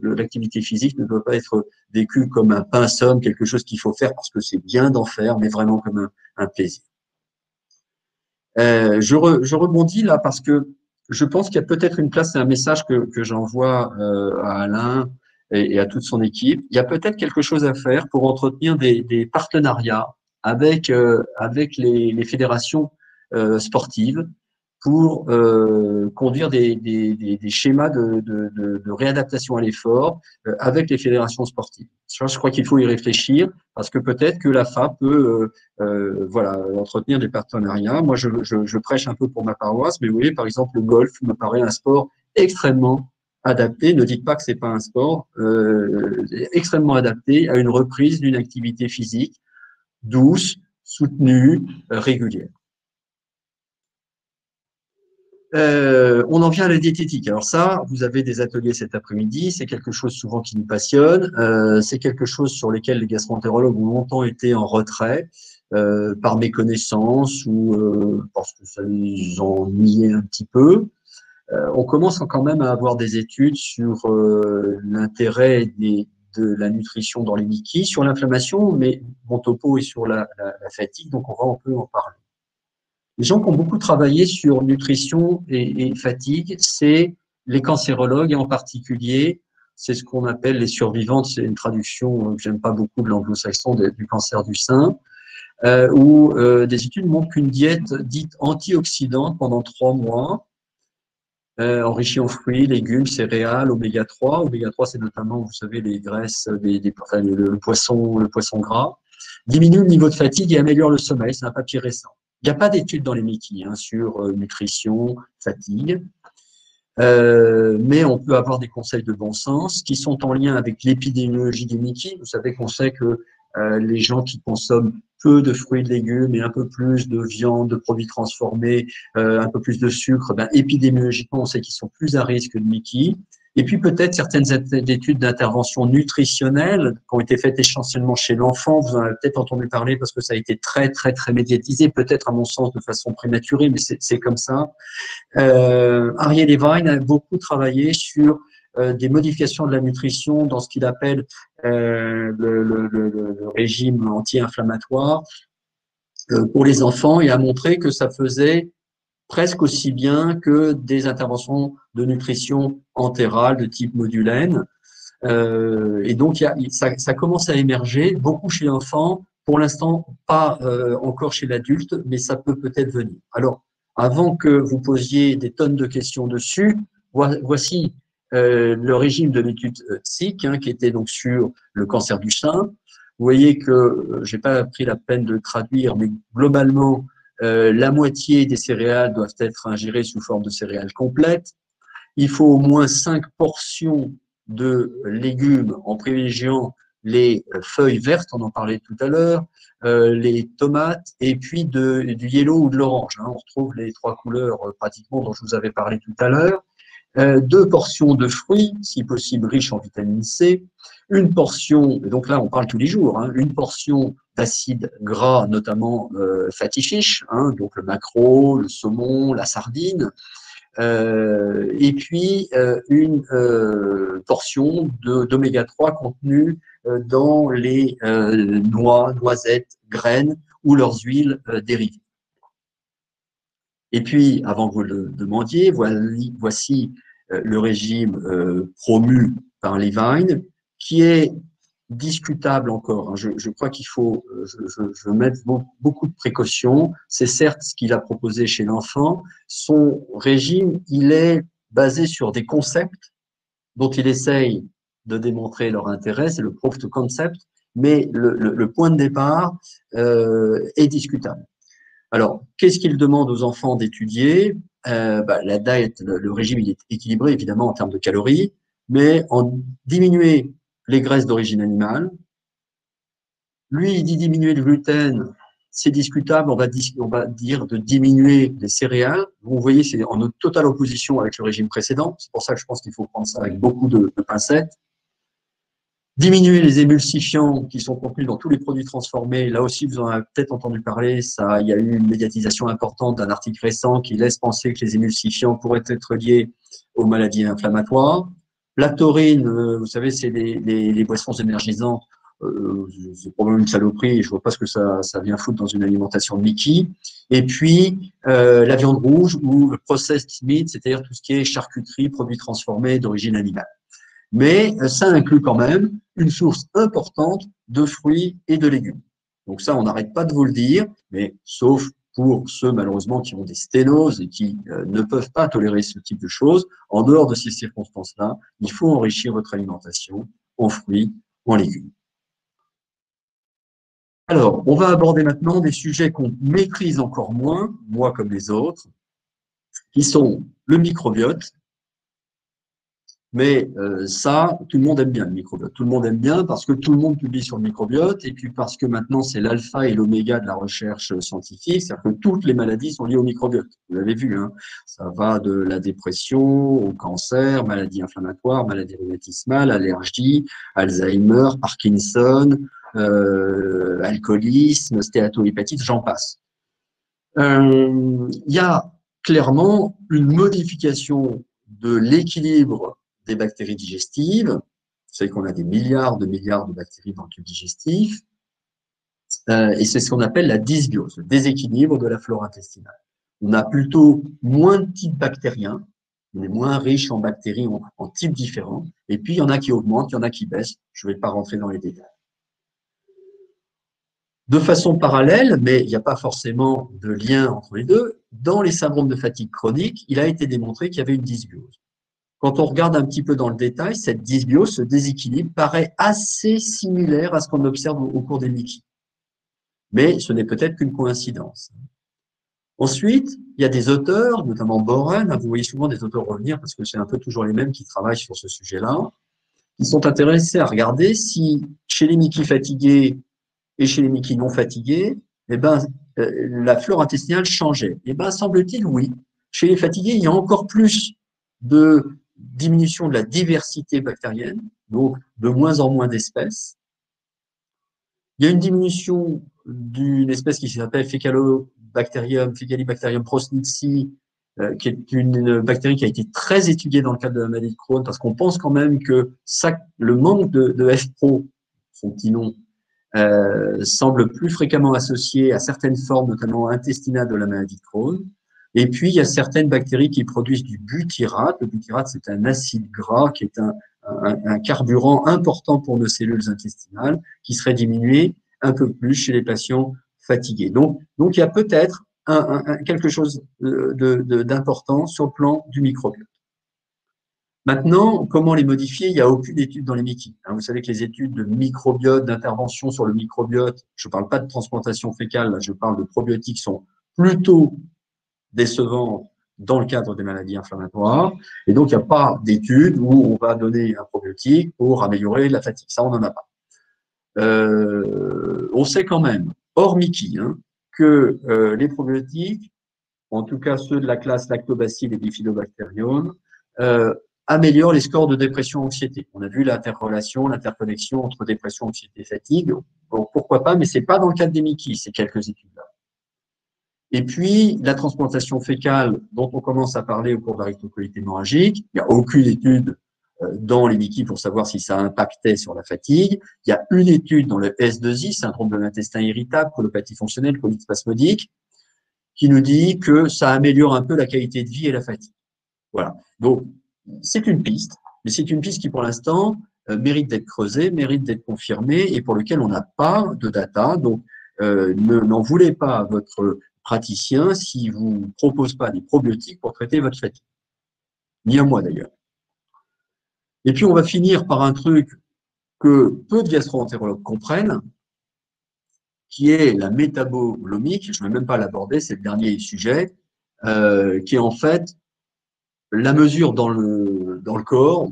l'activité physique ne doit pas être vécue comme un pain somme, quelque chose qu'il faut faire parce que c'est bien d'en faire, mais vraiment comme un plaisir. Je rebondis là parce que je pense qu'il y a peut-être une place, c'est un message que j'envoie à Alain et à toute son équipe. Il y a peut-être quelque chose à faire pour entretenir des partenariats avec les fédérations sportives pour conduire des schémas de réadaptation à l'effort avec les fédérations sportives. Je crois qu'il faut y réfléchir parce que peut-être que la FA peut entretenir des partenariats. Moi, je prêche un peu pour ma paroisse, mais vous voyez, par exemple, le golf me paraît un sport extrêmement adapté. Ne dites pas que c'est pas un sport extrêmement adapté à une reprise d'une activité physique douce, soutenue, régulière. On en vient à la diététique. Alors ça, vous avez des ateliers cet après-midi, c'est quelque chose souvent qui nous passionne, c'est quelque chose sur lequel les gastro-entérologues ont longtemps été en retrait par méconnaissance ou parce que ça les ennuyait un petit peu. On commence quand même à avoir des études sur l'intérêt de la nutrition dans les Mickey, sur l'inflammation, mais mon topo est sur la fatigue, donc on va un peu en parler. Les gens qui ont beaucoup travaillé sur nutrition et fatigue, c'est les cancérologues et en particulier, c'est ce qu'on appelle les survivantes, c'est une traduction que j'aime pas beaucoup de l'anglo-saxon du cancer du sein, où des études montrent qu'une diète dite antioxydante pendant 3 mois, enrichie en fruits, légumes, céréales, oméga 3. Oméga 3, c'est notamment, vous savez, les graisses, enfin, le poisson gras, diminue le niveau de fatigue et améliore le sommeil. C'est un papier récent. Il n'y a pas d'études dans les Mickey sur nutrition, fatigue, mais on peut avoir des conseils de bon sens qui sont en lien avec l'épidémiologie des Mickey. Vous savez qu'on sait que les gens qui consomment peu de fruits et de légumes et un peu plus de viande, de produits transformés, un peu plus de sucre, ben, épidémiologiquement, on sait qu'ils sont plus à risque de Mickey. Et puis peut-être certaines études d'intervention nutritionnelle qui ont été faites essentiellement chez l'enfant, vous en avez peut-être entendu parler parce que ça a été très, très, très médiatisé, peut-être à mon sens de façon prématurée, mais c'est comme ça. Ariel Levine a beaucoup travaillé sur des modifications de la nutrition dans ce qu'il appelle le régime anti-inflammatoire pour les enfants et a montré que ça faisait presque aussi bien que des interventions de nutrition entérale de type modulène. Et donc, ça commence à émerger, beaucoup chez l'enfant, pour l'instant pas encore chez l'adulte, mais ça peut peut-être venir. Alors, avant que vous posiez des tonnes de questions dessus, voici le régime de l'étude TSIC, qui était donc sur le cancer du sein. Vous voyez que j'ai pas pris la peine de traduire, mais globalement, la moitié des céréales doivent être ingérées sous forme de céréales complètes. Il faut au moins 5 portions de légumes en privilégiant les feuilles vertes, on en parlait tout à l'heure, les tomates et puis du yellow ou de l'orange. On retrouve les 3 couleurs pratiquement dont je vous avais parlé tout à l'heure. 2 portions de fruits, si possible riches en vitamine C, une portion, donc là on parle tous les jours, une portion d'acides gras, notamment fatty fish, donc le maquereau, le saumon, la sardine, et puis une portion d'oméga 3 contenue dans les noix, noisettes, graines ou leurs huiles dérivées. Et puis, avant que vous le demandiez, voici le régime promu par Levine, qui est discutable encore. Je crois qu'il faut je mettre beaucoup de précautions. C'est certes ce qu'il a proposé chez l'enfant. Son régime, il est basé sur des concepts dont il essaye de démontrer leur intérêt, c'est le proof of concept, mais le point de départ est discutable. Alors, qu'est-ce qu'il demande aux enfants d'étudier? La diet, le régime, il est équilibré évidemment en termes de calories, mais en diminuer les graisses d'origine animale. Lui, il dit diminuer le gluten, c'est discutable, on va dire de diminuer les céréales. Vous voyez, c'est en totale opposition avec le régime précédent, c'est pour ça que je pense qu'il faut prendre ça avec beaucoup de pincettes. Diminuer les émulsifiants qui sont contenus dans tous les produits transformés. Là aussi, vous en avez peut-être entendu parler. Il y a eu une médiatisation importante d'un article récent qui laisse penser que les émulsifiants pourraient être liés aux maladies inflammatoires. La taurine, vous savez, c'est les boissons énergisantes. C'est probablement une saloperie et je vois pas ce que ça vient foutre dans une alimentation de Mickey. Et puis, la viande rouge ou le processed meat, c'est-à-dire tout ce qui est charcuterie, produits transformés d'origine animale. Mais ça inclut quand même une source importante de fruits et de légumes. Donc ça, on n'arrête pas de vous le dire, mais sauf pour ceux malheureusement qui ont des sténoses et qui ne peuvent pas tolérer ce type de choses, en dehors de ces circonstances-là, il faut enrichir votre alimentation en fruits, en légumes. Alors, on va aborder maintenant des sujets qu'on maîtrise encore moins, moi comme les autres, qui sont le microbiote. Mais ça, tout le monde aime bien le microbiote. Tout le monde aime bien parce que tout le monde publie sur le microbiote et puis parce que maintenant, c'est l'alpha et l'oméga de la recherche scientifique. C'est-à-dire que toutes les maladies sont liées au microbiote. Vous l'avez vu, ça va de la dépression au cancer, maladies inflammatoires, maladies rhumatismales, allergies, Alzheimer, Parkinson, alcoolisme, stéatohépatite, j'en passe. Il y a clairement une modification de l'équilibre des bactéries digestives. Vous savez qu'on a des milliards de bactéries dans le tube digestif. Et c'est ce qu'on appelle la dysbiose, le déséquilibre de la flore intestinale. On a plutôt moins de types bactériens, on est moins riche en bactéries en types différents, et puis il y en a qui augmentent, il y en a qui baissent, je ne vais pas rentrer dans les détails. De façon parallèle, mais il n'y a pas forcément de lien entre les deux, dans les syndromes de fatigue chronique, il a été démontré qu'il y avait une dysbiose. Quand on regarde un petit peu dans le détail, cette dysbiose, ce déséquilibre, paraît assez similaire à ce qu'on observe au cours des Mickey. Mais ce n'est peut-être qu'une coïncidence. Ensuite, il y a des auteurs, notamment Boren, vous voyez souvent des auteurs revenir parce que c'est un peu toujours les mêmes qui travaillent sur ce sujet-là, qui sont intéressés à regarder si chez les Mickey fatigués et chez les Mickey non fatigués, eh ben, la flore intestinale changeait. Eh ben, semble-t-il, oui. Chez les fatigués, il y a encore plus de diminution de la diversité bactérienne, donc de moins en moins d'espèces. Il y a une diminution d'une espèce qui s'appelle Fecalibacterium prosnitzi, qui est une bactérie qui a été très étudiée dans le cadre de la maladie de Crohn, parce qu'on pense quand même que le manque de F-Pro, son petit nom, semble plus fréquemment associé à certaines formes, notamment intestinales de la maladie de Crohn. Et puis, il y a certaines bactéries qui produisent du butyrate. Le butyrate, c'est un acide gras qui est un carburant important pour nos cellules intestinales, qui serait diminué un peu plus chez les patients fatigués. Donc il y a peut-être quelque chose d'important sur le plan du microbiote. Maintenant, comment les modifier? Il n'y a aucune étude dans les Mickey. Vous savez que les études de microbiote, d'intervention sur le microbiote, je ne parle pas de transplantation fécale, là, je parle de probiotiques, sont plutôt décevantes dans le cadre des maladies inflammatoires. Et donc, il n'y a pas d'étude où on va donner un probiotique pour améliorer la fatigue. Ça, on n'en a pas. On sait quand même, hors Mickey, que les probiotiques, en tout cas ceux de la classe Lactobacilles et Bifidobacterium, améliorent les scores de dépression-anxiété. On a vu l'interrelation, l'interconnexion entre dépression, anxiété, fatigue. Bon, pourquoi pas, mais c'est pas dans le cadre des Mickey, ces quelques études-là. Et puis, la transplantation fécale, dont on commence à parler au cours de la rectocolite hémorragique, il n'y a aucune étude dans les Mickey pour savoir si ça impactait sur la fatigue. Il y a une étude dans le S2I, syndrome de l'intestin irritable, colopathie fonctionnelle, colite spasmodique, qui nous dit que ça améliore un peu la qualité de vie et la fatigue. Voilà. Donc, c'est une piste, mais c'est une piste qui, pour l'instant, mérite d'être creusée, mérite d'être confirmée et pour lequel on n'a pas de data. Donc, n'en voulez pas à votre praticien s'il ne vous propose pas des probiotiques pour traiter votre fatigue. Ni à moi, d'ailleurs. Et puis, on va finir par un truc que peu de gastro-entérologues comprennent, qui est la métabolomique. Je ne vais même pas l'aborder, c'est le dernier sujet, qui est en fait la mesure dans le corps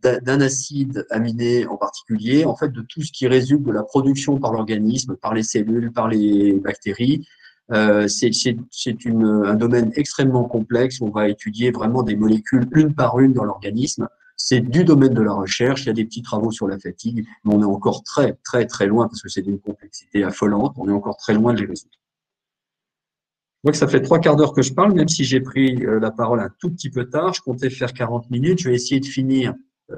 d'un acide aminé en particulier, en fait, de tout ce qui résulte de la production par l'organisme, par les cellules, par les bactéries. C'est un domaine extrêmement complexe. On va étudier vraiment des molécules une par une dans l'organisme. C'est du domaine de la recherche. Il y a des petits travaux sur la fatigue, mais on est encore très, très, très loin parce que c'est d'une complexité affolante. On est encore très loin de les résoudre. Je vois que ça fait 3/4 d'heure que je parle, même si j'ai pris la parole un tout petit peu tard. Je comptais faire 40 minutes. Je vais essayer de finir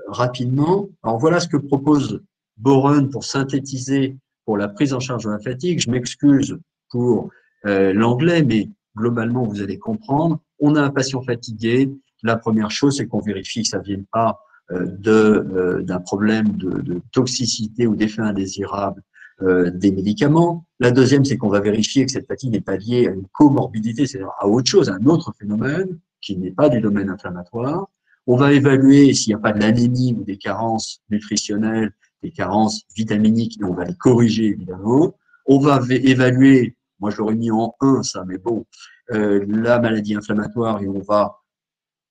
rapidement. Alors, voilà ce que propose Boren pour synthétiser pour la prise en charge de la fatigue. Je m'excuse pour l'anglais, mais globalement, vous allez comprendre. On a un patient fatigué. La première chose, c'est qu'on vérifie que ça ne vienne pas d'un problème de toxicité ou d'effet indésirable des médicaments. La deuxième, c'est qu'on va vérifier que cette fatigue n'est pas liée à une comorbidité, c'est-à-dire à autre chose, à un autre phénomène qui n'est pas du domaine inflammatoire. On va évaluer s'il n'y a pas de l'anémie ou des carences nutritionnelles, des carences vitaminiques, et on va les corriger évidemment. On va évaluer, moi je l'aurais mis en 1 ça, mais bon, la maladie inflammatoire et on va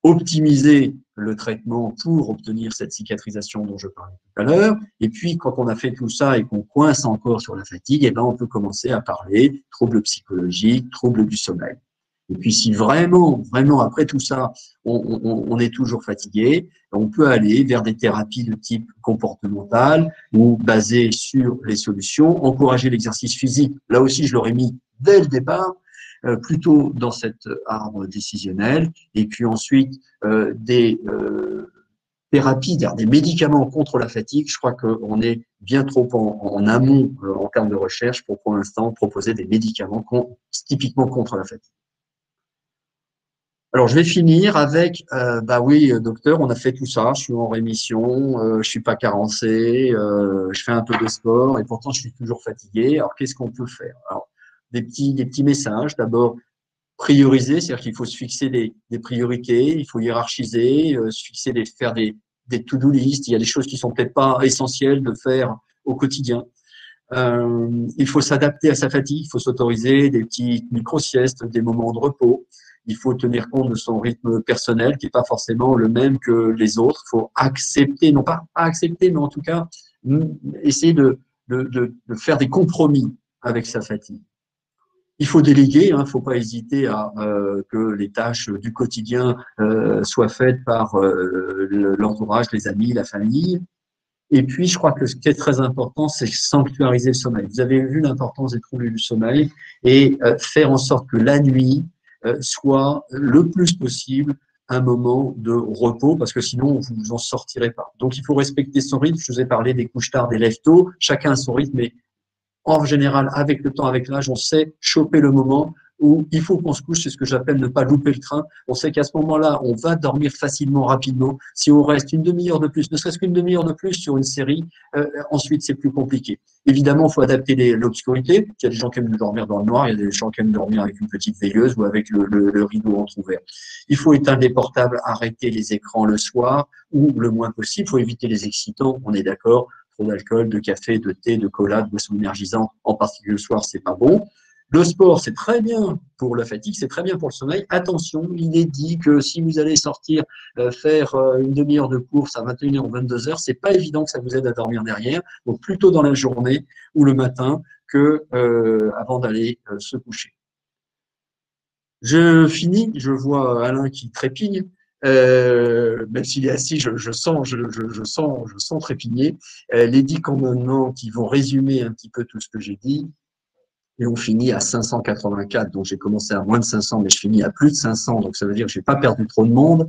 optimiser le traitement pour obtenir cette cicatrisation dont je parlais tout à l'heure. Et puis, quand on a fait tout ça et qu'on coince encore sur la fatigue, eh ben, on peut commencer à parler troubles psychologiques, troubles du sommeil. Et puis, si vraiment, vraiment, après tout ça, on est toujours fatigué, on peut aller vers des thérapies de type comportemental ou basées sur les solutions, encourager l'exercice physique. Là aussi, je l'aurais mis dès le départ, plutôt dans cet arbre décisionnel, et puis ensuite des thérapies, c'est-à-dire des médicaments contre la fatigue, je crois qu'on est bien trop en amont en termes de recherche pour l'instant proposer des médicaments typiquement contre la fatigue. Alors, je vais finir avec, bah oui, docteur, on a fait tout ça, je suis en rémission, je suis pas carencé, je fais un peu de sport et pourtant je suis toujours fatigué. Alors, qu'est-ce qu'on peut faire? Alors, des petits messages. D'abord, prioriser, c'est-à-dire qu'il faut se fixer des priorités, il faut hiérarchiser, se fixer faire des to-do list. Il y a des choses qui sont peut-être pas essentielles de faire au quotidien. Il faut s'adapter à sa fatigue, il faut s'autoriser des petits micro-siestes, des moments de repos. Il faut tenir compte de son rythme personnel qui n'est pas forcément le même que les autres. Il faut accepter, non pas accepter, mais en tout cas essayer de faire des compromis avec sa fatigue. Il faut déléguer, il ne faut pas hésiter à que les tâches du quotidien soient faites par l'entourage, les amis, la famille. Et puis, je crois que ce qui est très important, c'est sanctuariser le sommeil. Vous avez vu l'importance des troubles du sommeil et faire en sorte que la nuit soit le plus possible un moment de repos, parce que sinon, vous vous en sortirez pas. Donc, il faut respecter son rythme. Je vous ai parlé des couches tard, des lèvres tôt. Chacun a son rythme, mais en général, avec le temps, avec l'âge, on sait choper le moment où il faut qu'on se couche, c'est ce que j'appelle ne pas louper le train. On sait qu'à ce moment-là, on va dormir facilement, rapidement. Si on reste une demi-heure de plus, ne serait-ce qu'une demi-heure de plus sur une série, ensuite c'est plus compliqué. Évidemment, il faut adapter l'obscurité. Il y a des gens qui aiment dormir dans le noir, il y a des gens qui aiment dormir avec une petite veilleuse ou avec le rideau entrouvert. Il faut éteindre les portables, arrêter les écrans le soir ou le moins possible. Il faut éviter les excitants, on est d'accord. Trop d'alcool, de café, de thé, de cola, de boissons énergisantes, en particulier le soir, c'est pas bon. Le sport, c'est très bien pour la fatigue, c'est très bien pour le sommeil. Attention, il est dit que si vous allez sortir faire une demi-heure de course à 21h ou 22h, c'est pas évident que ça vous aide à dormir derrière. Donc plutôt dans la journée ou le matin que avant d'aller se coucher. Je finis, je vois Alain qui trépigne. Même s'il est assis, je sens trépigner. Les 10 commandements qui vont résumer un petit peu tout ce que j'ai dit. Et on finit à 584, donc j'ai commencé à moins de 500, mais je finis à plus de 500, donc ça veut dire que je n'ai pas perdu trop de monde.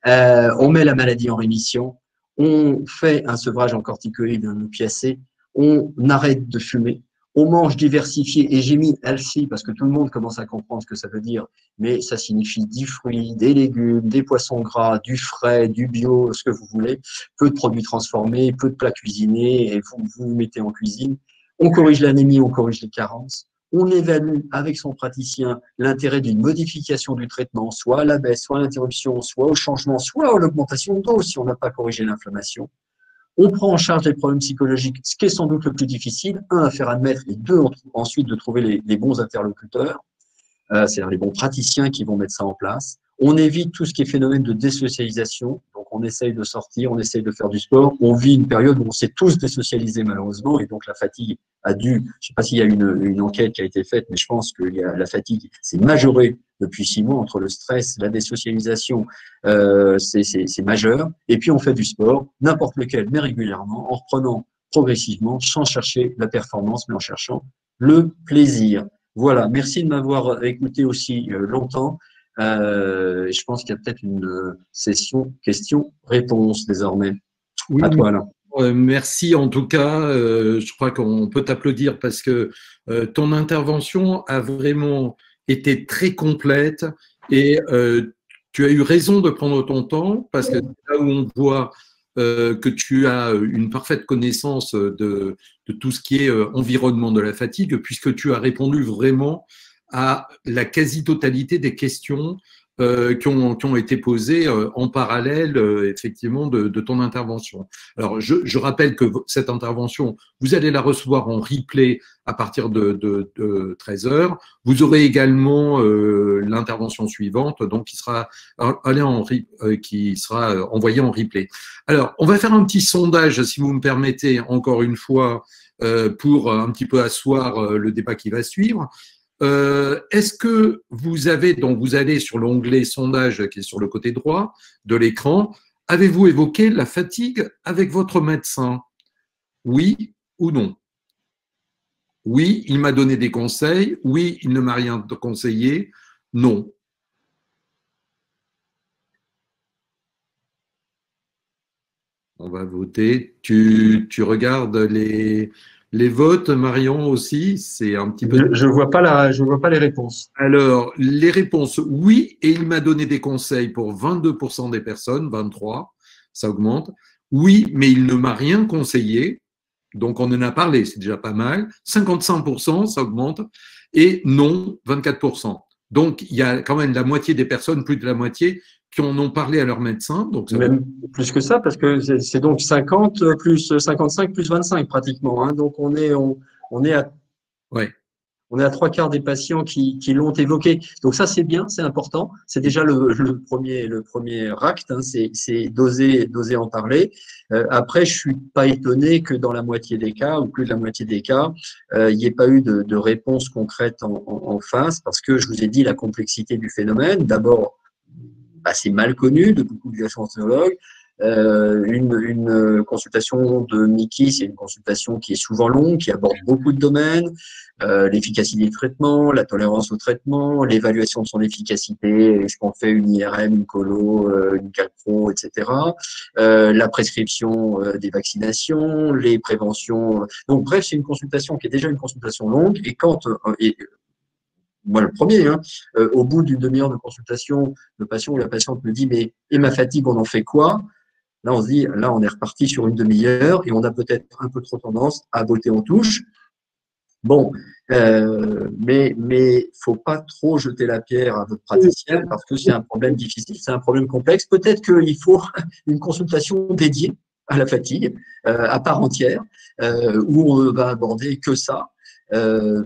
On met la maladie en rémission, on fait un sevrage en corticoïdes, un opiacé, on arrête de fumer, on mange diversifié, et j'ai mis healthy parce que tout le monde commence à comprendre ce que ça veut dire, mais ça signifie des fruits, des légumes, des poissons gras, du frais, du bio, ce que vous voulez, peu de produits transformés, peu de plats cuisinés, et vous mettez en cuisine. On corrige l'anémie, on corrige les carences. On évalue avec son praticien l'intérêt d'une modification du traitement, soit à la baisse, soit à l'interruption, soit au changement, soit à l'augmentation de dose si on n'a pas corrigé l'inflammation. On prend en charge les problèmes psychologiques, ce qui est sans doute le plus difficile, un, à faire admettre, et deux, ensuite de trouver les bons interlocuteurs, c'est-à-dire les bons praticiens qui vont mettre ça en place. On évite tout ce qui est phénomène de désocialisation. Donc, on essaye de sortir, on essaye de faire du sport. On vit une période où on s'est tous désocialisés, malheureusement, et donc la fatigue a dû, je ne sais pas s'il y a une enquête qui a été faite, mais je pense que la fatigue s'est majorée depuis 6 mois entre le stress, la désocialisation, c'est majeur. Et puis, on fait du sport, n'importe lequel, mais régulièrement, en reprenant progressivement, sans chercher la performance, mais en cherchant le plaisir. Voilà, merci de m'avoir écouté aussi longtemps. Je pense qu'il y a peut-être une session questions-réponses désormais. Oui, À toi, Alain. merci en tout cas. Je crois qu'on peut t'applaudir parce que ton intervention a vraiment été très complète et tu as eu raison de prendre ton temps parce que c'est là où on voit que tu as une parfaite connaissance de tout ce qui est environnement de la fatigue, puisque tu as répondu vraiment à la quasi-totalité des questions qui ont été posées en parallèle, effectivement, de ton intervention. Alors, je rappelle que cette intervention, vous allez la recevoir en replay à partir de 13 heures. Vous aurez également l'intervention suivante, donc qui sera envoyée en replay. Alors, on va faire un petit sondage, si vous me permettez, encore une fois, pour un petit peu asseoir le débat qui va suivre. Est-ce que vous avez, donc vous allez sur l'onglet sondage qui est sur le côté droit de l'écran, avez-vous évoqué la fatigue avec votre médecin? Oui ou non? Oui, il m'a donné des conseils. Oui, il ne m'a rien conseillé. Non. On va voter. Tu regardes les votes, Marion, aussi? C'est un petit peu… Je vois pas les réponses. Alors, les réponses, oui, et il m'a donné des conseils pour 22% des personnes, 23, ça augmente. Oui, mais il ne m'a rien conseillé, donc on en a parlé, c'est déjà pas mal. 55%, ça augmente, et non, 24%. Donc, il y a quand même la moitié des personnes, plus de la moitié, qui en ont parlé à leur médecin. Donc ça veut… Même plus que ça, parce que c'est donc 50 plus 55 plus 25 pratiquement, hein. Donc on est à Ouais. on est à trois quarts des patients qui l'ont évoqué. Donc ça, c'est bien, c'est important. C'est déjà le premier acte, hein, c'est d'oser en parler. Après, je suis pas étonné que dans la moitié des cas, ou plus de la moitié des cas, il n'y ait pas eu de réponse concrète en face, parce que je vous ai dit la complexité du phénomène. D'abord, c'est mal connu de beaucoup de gastroentérologues. Une consultation de Mickey, c'est une consultation qui est souvent longue, qui aborde beaucoup de domaines, l'efficacité du traitement, la tolérance au traitement, l'évaluation de son efficacité, est-ce qu'on fait une IRM, une colo, une calpro, etc. La prescription des vaccinations, les préventions. Donc bref, c'est une consultation qui est déjà une consultation longue, et quand moi le premier, hein, au bout d'une demi-heure de consultation, le patient ou la patiente me dit mais et ma fatigue, on en fait quoi? Là, on se dit, là, on est reparti sur une demi-heure et on a peut-être un peu trop tendance à botter en touche. Bon, mais faut pas trop jeter la pierre à votre praticienne parce que c'est un problème difficile, c'est un problème complexe. Peut-être qu'il faut une consultation dédiée à la fatigue, à part entière, où on va aborder que ça.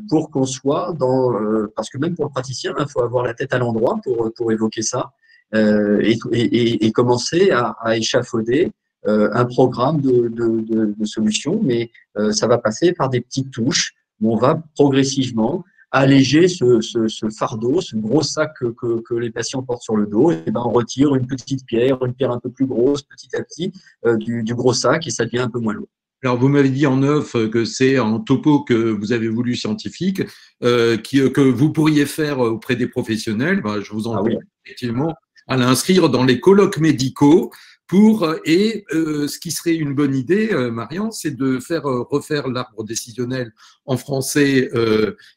Pour qu'on soit dans, parce que même pour le praticien, il faut avoir la tête à l'endroit pour évoquer ça, et commencer à échafauder un programme de solutions, mais ça va passer par des petites touches où on va progressivement alléger ce fardeau, ce gros sac que les patients portent sur le dos, et ben on retire une pierre un peu plus grosse, petit à petit, du gros sac, et ça devient un peu moins lourd. Alors, vous m'avez dit en off que c'est un topo que vous avez voulu scientifique, que vous pourriez faire auprès des professionnels. Ben, je vous encourage effectivement à l'inscrire dans les colloques médicaux ce qui serait une bonne idée, Marian, c'est de faire refaire l'arbre décisionnel en français,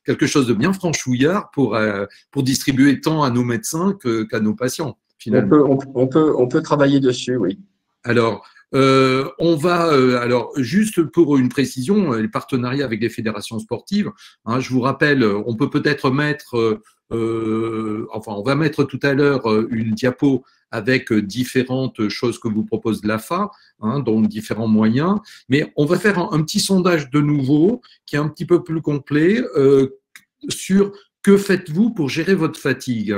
quelque chose de bien franchouillard pour distribuer tant à nos médecins qu'à nos patients, finalement. On peut travailler dessus, oui. Alors, alors juste pour une précision, les partenariats avec les fédérations sportives, hein, je vous rappelle, on peut peut-être mettre, on va mettre tout à l'heure une diapo avec différentes choses que vous propose l'AFA, hein, donc différents moyens, mais on va faire un petit sondage de nouveau qui est un petit peu plus complet sur que faites-vous pour gérer votre fatigue.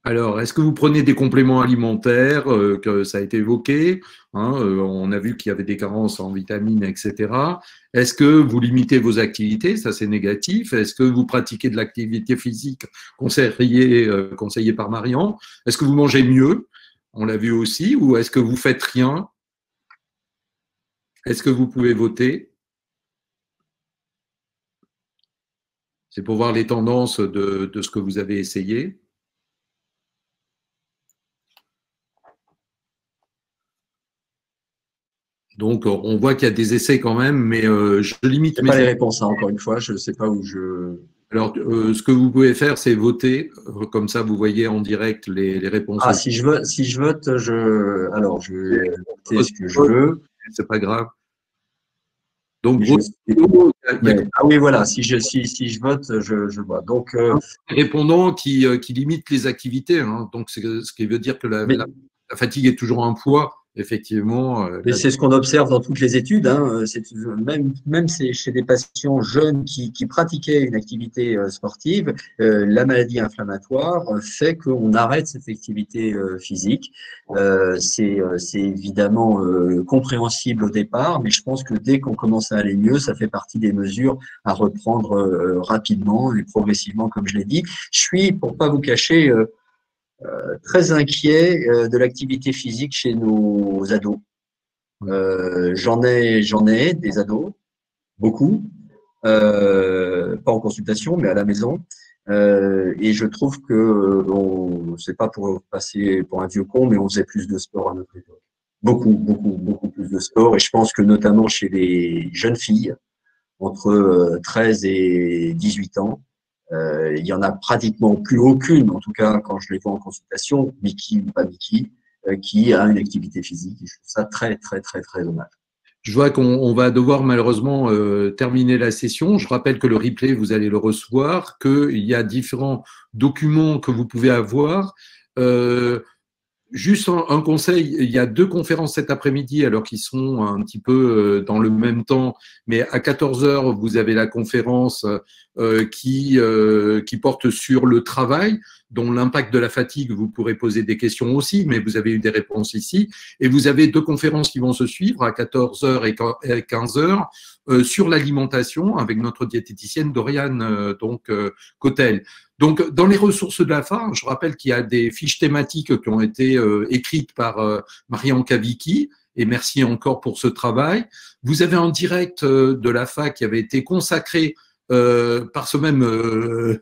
Alors, est-ce que vous prenez des compléments alimentaires, que ça a été évoqué, hein, on a vu qu'il y avait des carences en vitamines, etc. Est-ce que vous limitez vos activités? Ça, c'est négatif. Est-ce que vous pratiquez de l'activité physique conseillée par Marian? Est-ce que vous mangez mieux? On l'a vu aussi. Ou est-ce que vous faites rien? Est-ce que vous pouvez voter? C'est pour voir les tendances de ce que vous avez essayé. Donc, on voit qu'il y a des essais quand même, mais je limite mes… pas les réponses, hein, encore une fois, je ne sais pas où je… Alors, ce que vous pouvez faire, c'est voter. Comme ça, vous voyez en direct les réponses. Ah, si je vote, alors, je vais voter ce que je veux. C'est pas grave. Donc, ah oui, voilà, si je vote, je vois. Donc, répondants qui limitent les activités. Hein. Donc, ce qui veut dire que la fatigue est toujours un poids, effectivement. Mais c'est ce qu'on observe dans toutes les études, hein. Même chez des patients jeunes qui pratiquaient une activité sportive, la maladie inflammatoire fait qu'on arrête cette activité physique. C'est évidemment compréhensible au départ, mais je pense que dès qu'on commence à aller mieux, ça fait partie des mesures à reprendre rapidement et progressivement, comme je l'ai dit. Je suis, pour pas vous cacher, très inquiet de l'activité physique chez nos ados. J'en ai des ados, beaucoup, pas en consultation, mais à la maison. Et je trouve que c'est pas pour passer pour un vieux con, mais on faisait plus de sport à notre époque. beaucoup plus de sport. Et je pense que notamment chez les jeunes filles, entre 13 et 18 ans, il y en a pratiquement plus aucune, en tout cas quand je les vois en consultation, Mickey ou pas Mickey, qui a une activité physique. Et je trouve ça très dommage. Je vois qu'on va devoir malheureusement terminer la session. Je rappelle que le replay, vous allez le recevoir, qu'il y a différents documents que vous pouvez avoir. Juste un conseil, il y a 2 conférences cet après-midi, alors qu'ils sont un petit peu dans le même temps, mais à 14 heures, vous avez la conférence qui porte sur le travail, dont l'impact de la fatigue, vous pourrez poser des questions aussi, mais vous avez eu des réponses ici. Et vous avez 2 conférences qui vont se suivre à 14 heures et 15 heures sur l'alimentation avec notre diététicienne Doriane Cotel. Donc, dans les ressources de la FA, je rappelle qu'il y a des fiches thématiques qui ont été écrites par Marian Kavicki, et merci encore pour ce travail. Vous avez un direct de la FA qui avait été consacré par ce même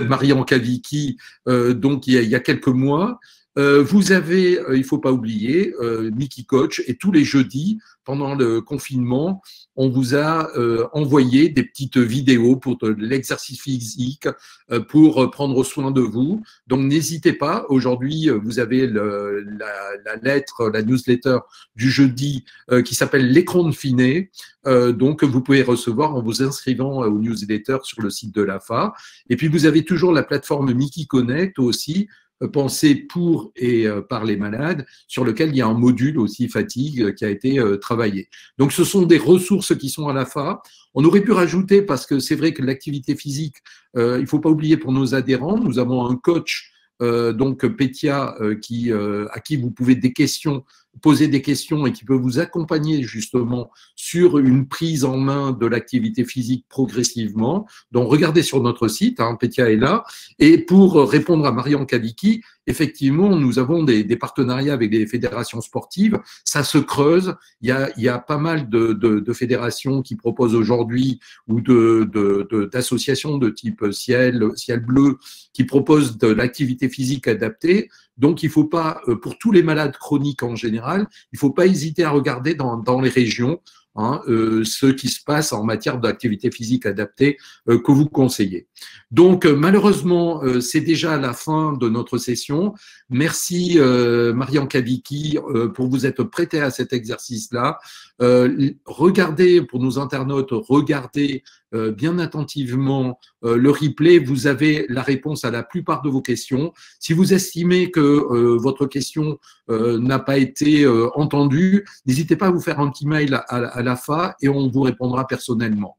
Marian Kavicki, donc il y a quelques mois. Vous avez, il faut pas oublier, Mickey Coach, et tous les jeudis, pendant le confinement, on vous a envoyé des petites vidéos pour de l'exercice physique, pour prendre soin de vous. Donc, n'hésitez pas. Aujourd'hui, vous avez la lettre, la newsletter du jeudi qui s'appelle l'écran de Finet. Donc, vous pouvez recevoir en vous inscrivant aux newsletters sur le site de l'AFA. Et puis, vous avez toujours la plateforme Mickey Connect aussi, pensé pour et par les malades, sur lequel il y a un module aussi fatigue qui a été travaillé. Donc, ce sont des ressources qui sont à l'AFA. On aurait pu rajouter, parce que c'est vrai que l'activité physique, il ne faut pas oublier pour nos adhérents, nous avons un coach, donc Pétia, à qui vous pouvez poser des questions et qui peut vous accompagner justement sur une prise en main de l'activité physique progressivement. Donc, regardez sur notre site, Pétia est là. Et pour répondre à Marian Kavicki, effectivement, nous avons des partenariats avec des fédérations sportives. Ça se creuse. Il y a pas mal de fédérations qui proposent aujourd'hui ou d'associations de type Ciel Bleu qui proposent de l'activité physique adaptée. Donc, il ne faut pas, pour tous les malades chroniques en général, il ne faut pas hésiter à regarder dans les régions ce qui se passe en matière d'activité physique adaptée que vous conseillez. Donc, malheureusement, c'est déjà la fin de notre session. Merci, Marian Kavicki, pour vous être prêté à cet exercice-là. Regardez, pour nos internautes, regardez bien attentivement le replay. Vous avez la réponse à la plupart de vos questions. Si vous estimez que votre question n'a pas été entendue, n'hésitez pas à vous faire un petit mail à l'AFA et on vous répondra personnellement.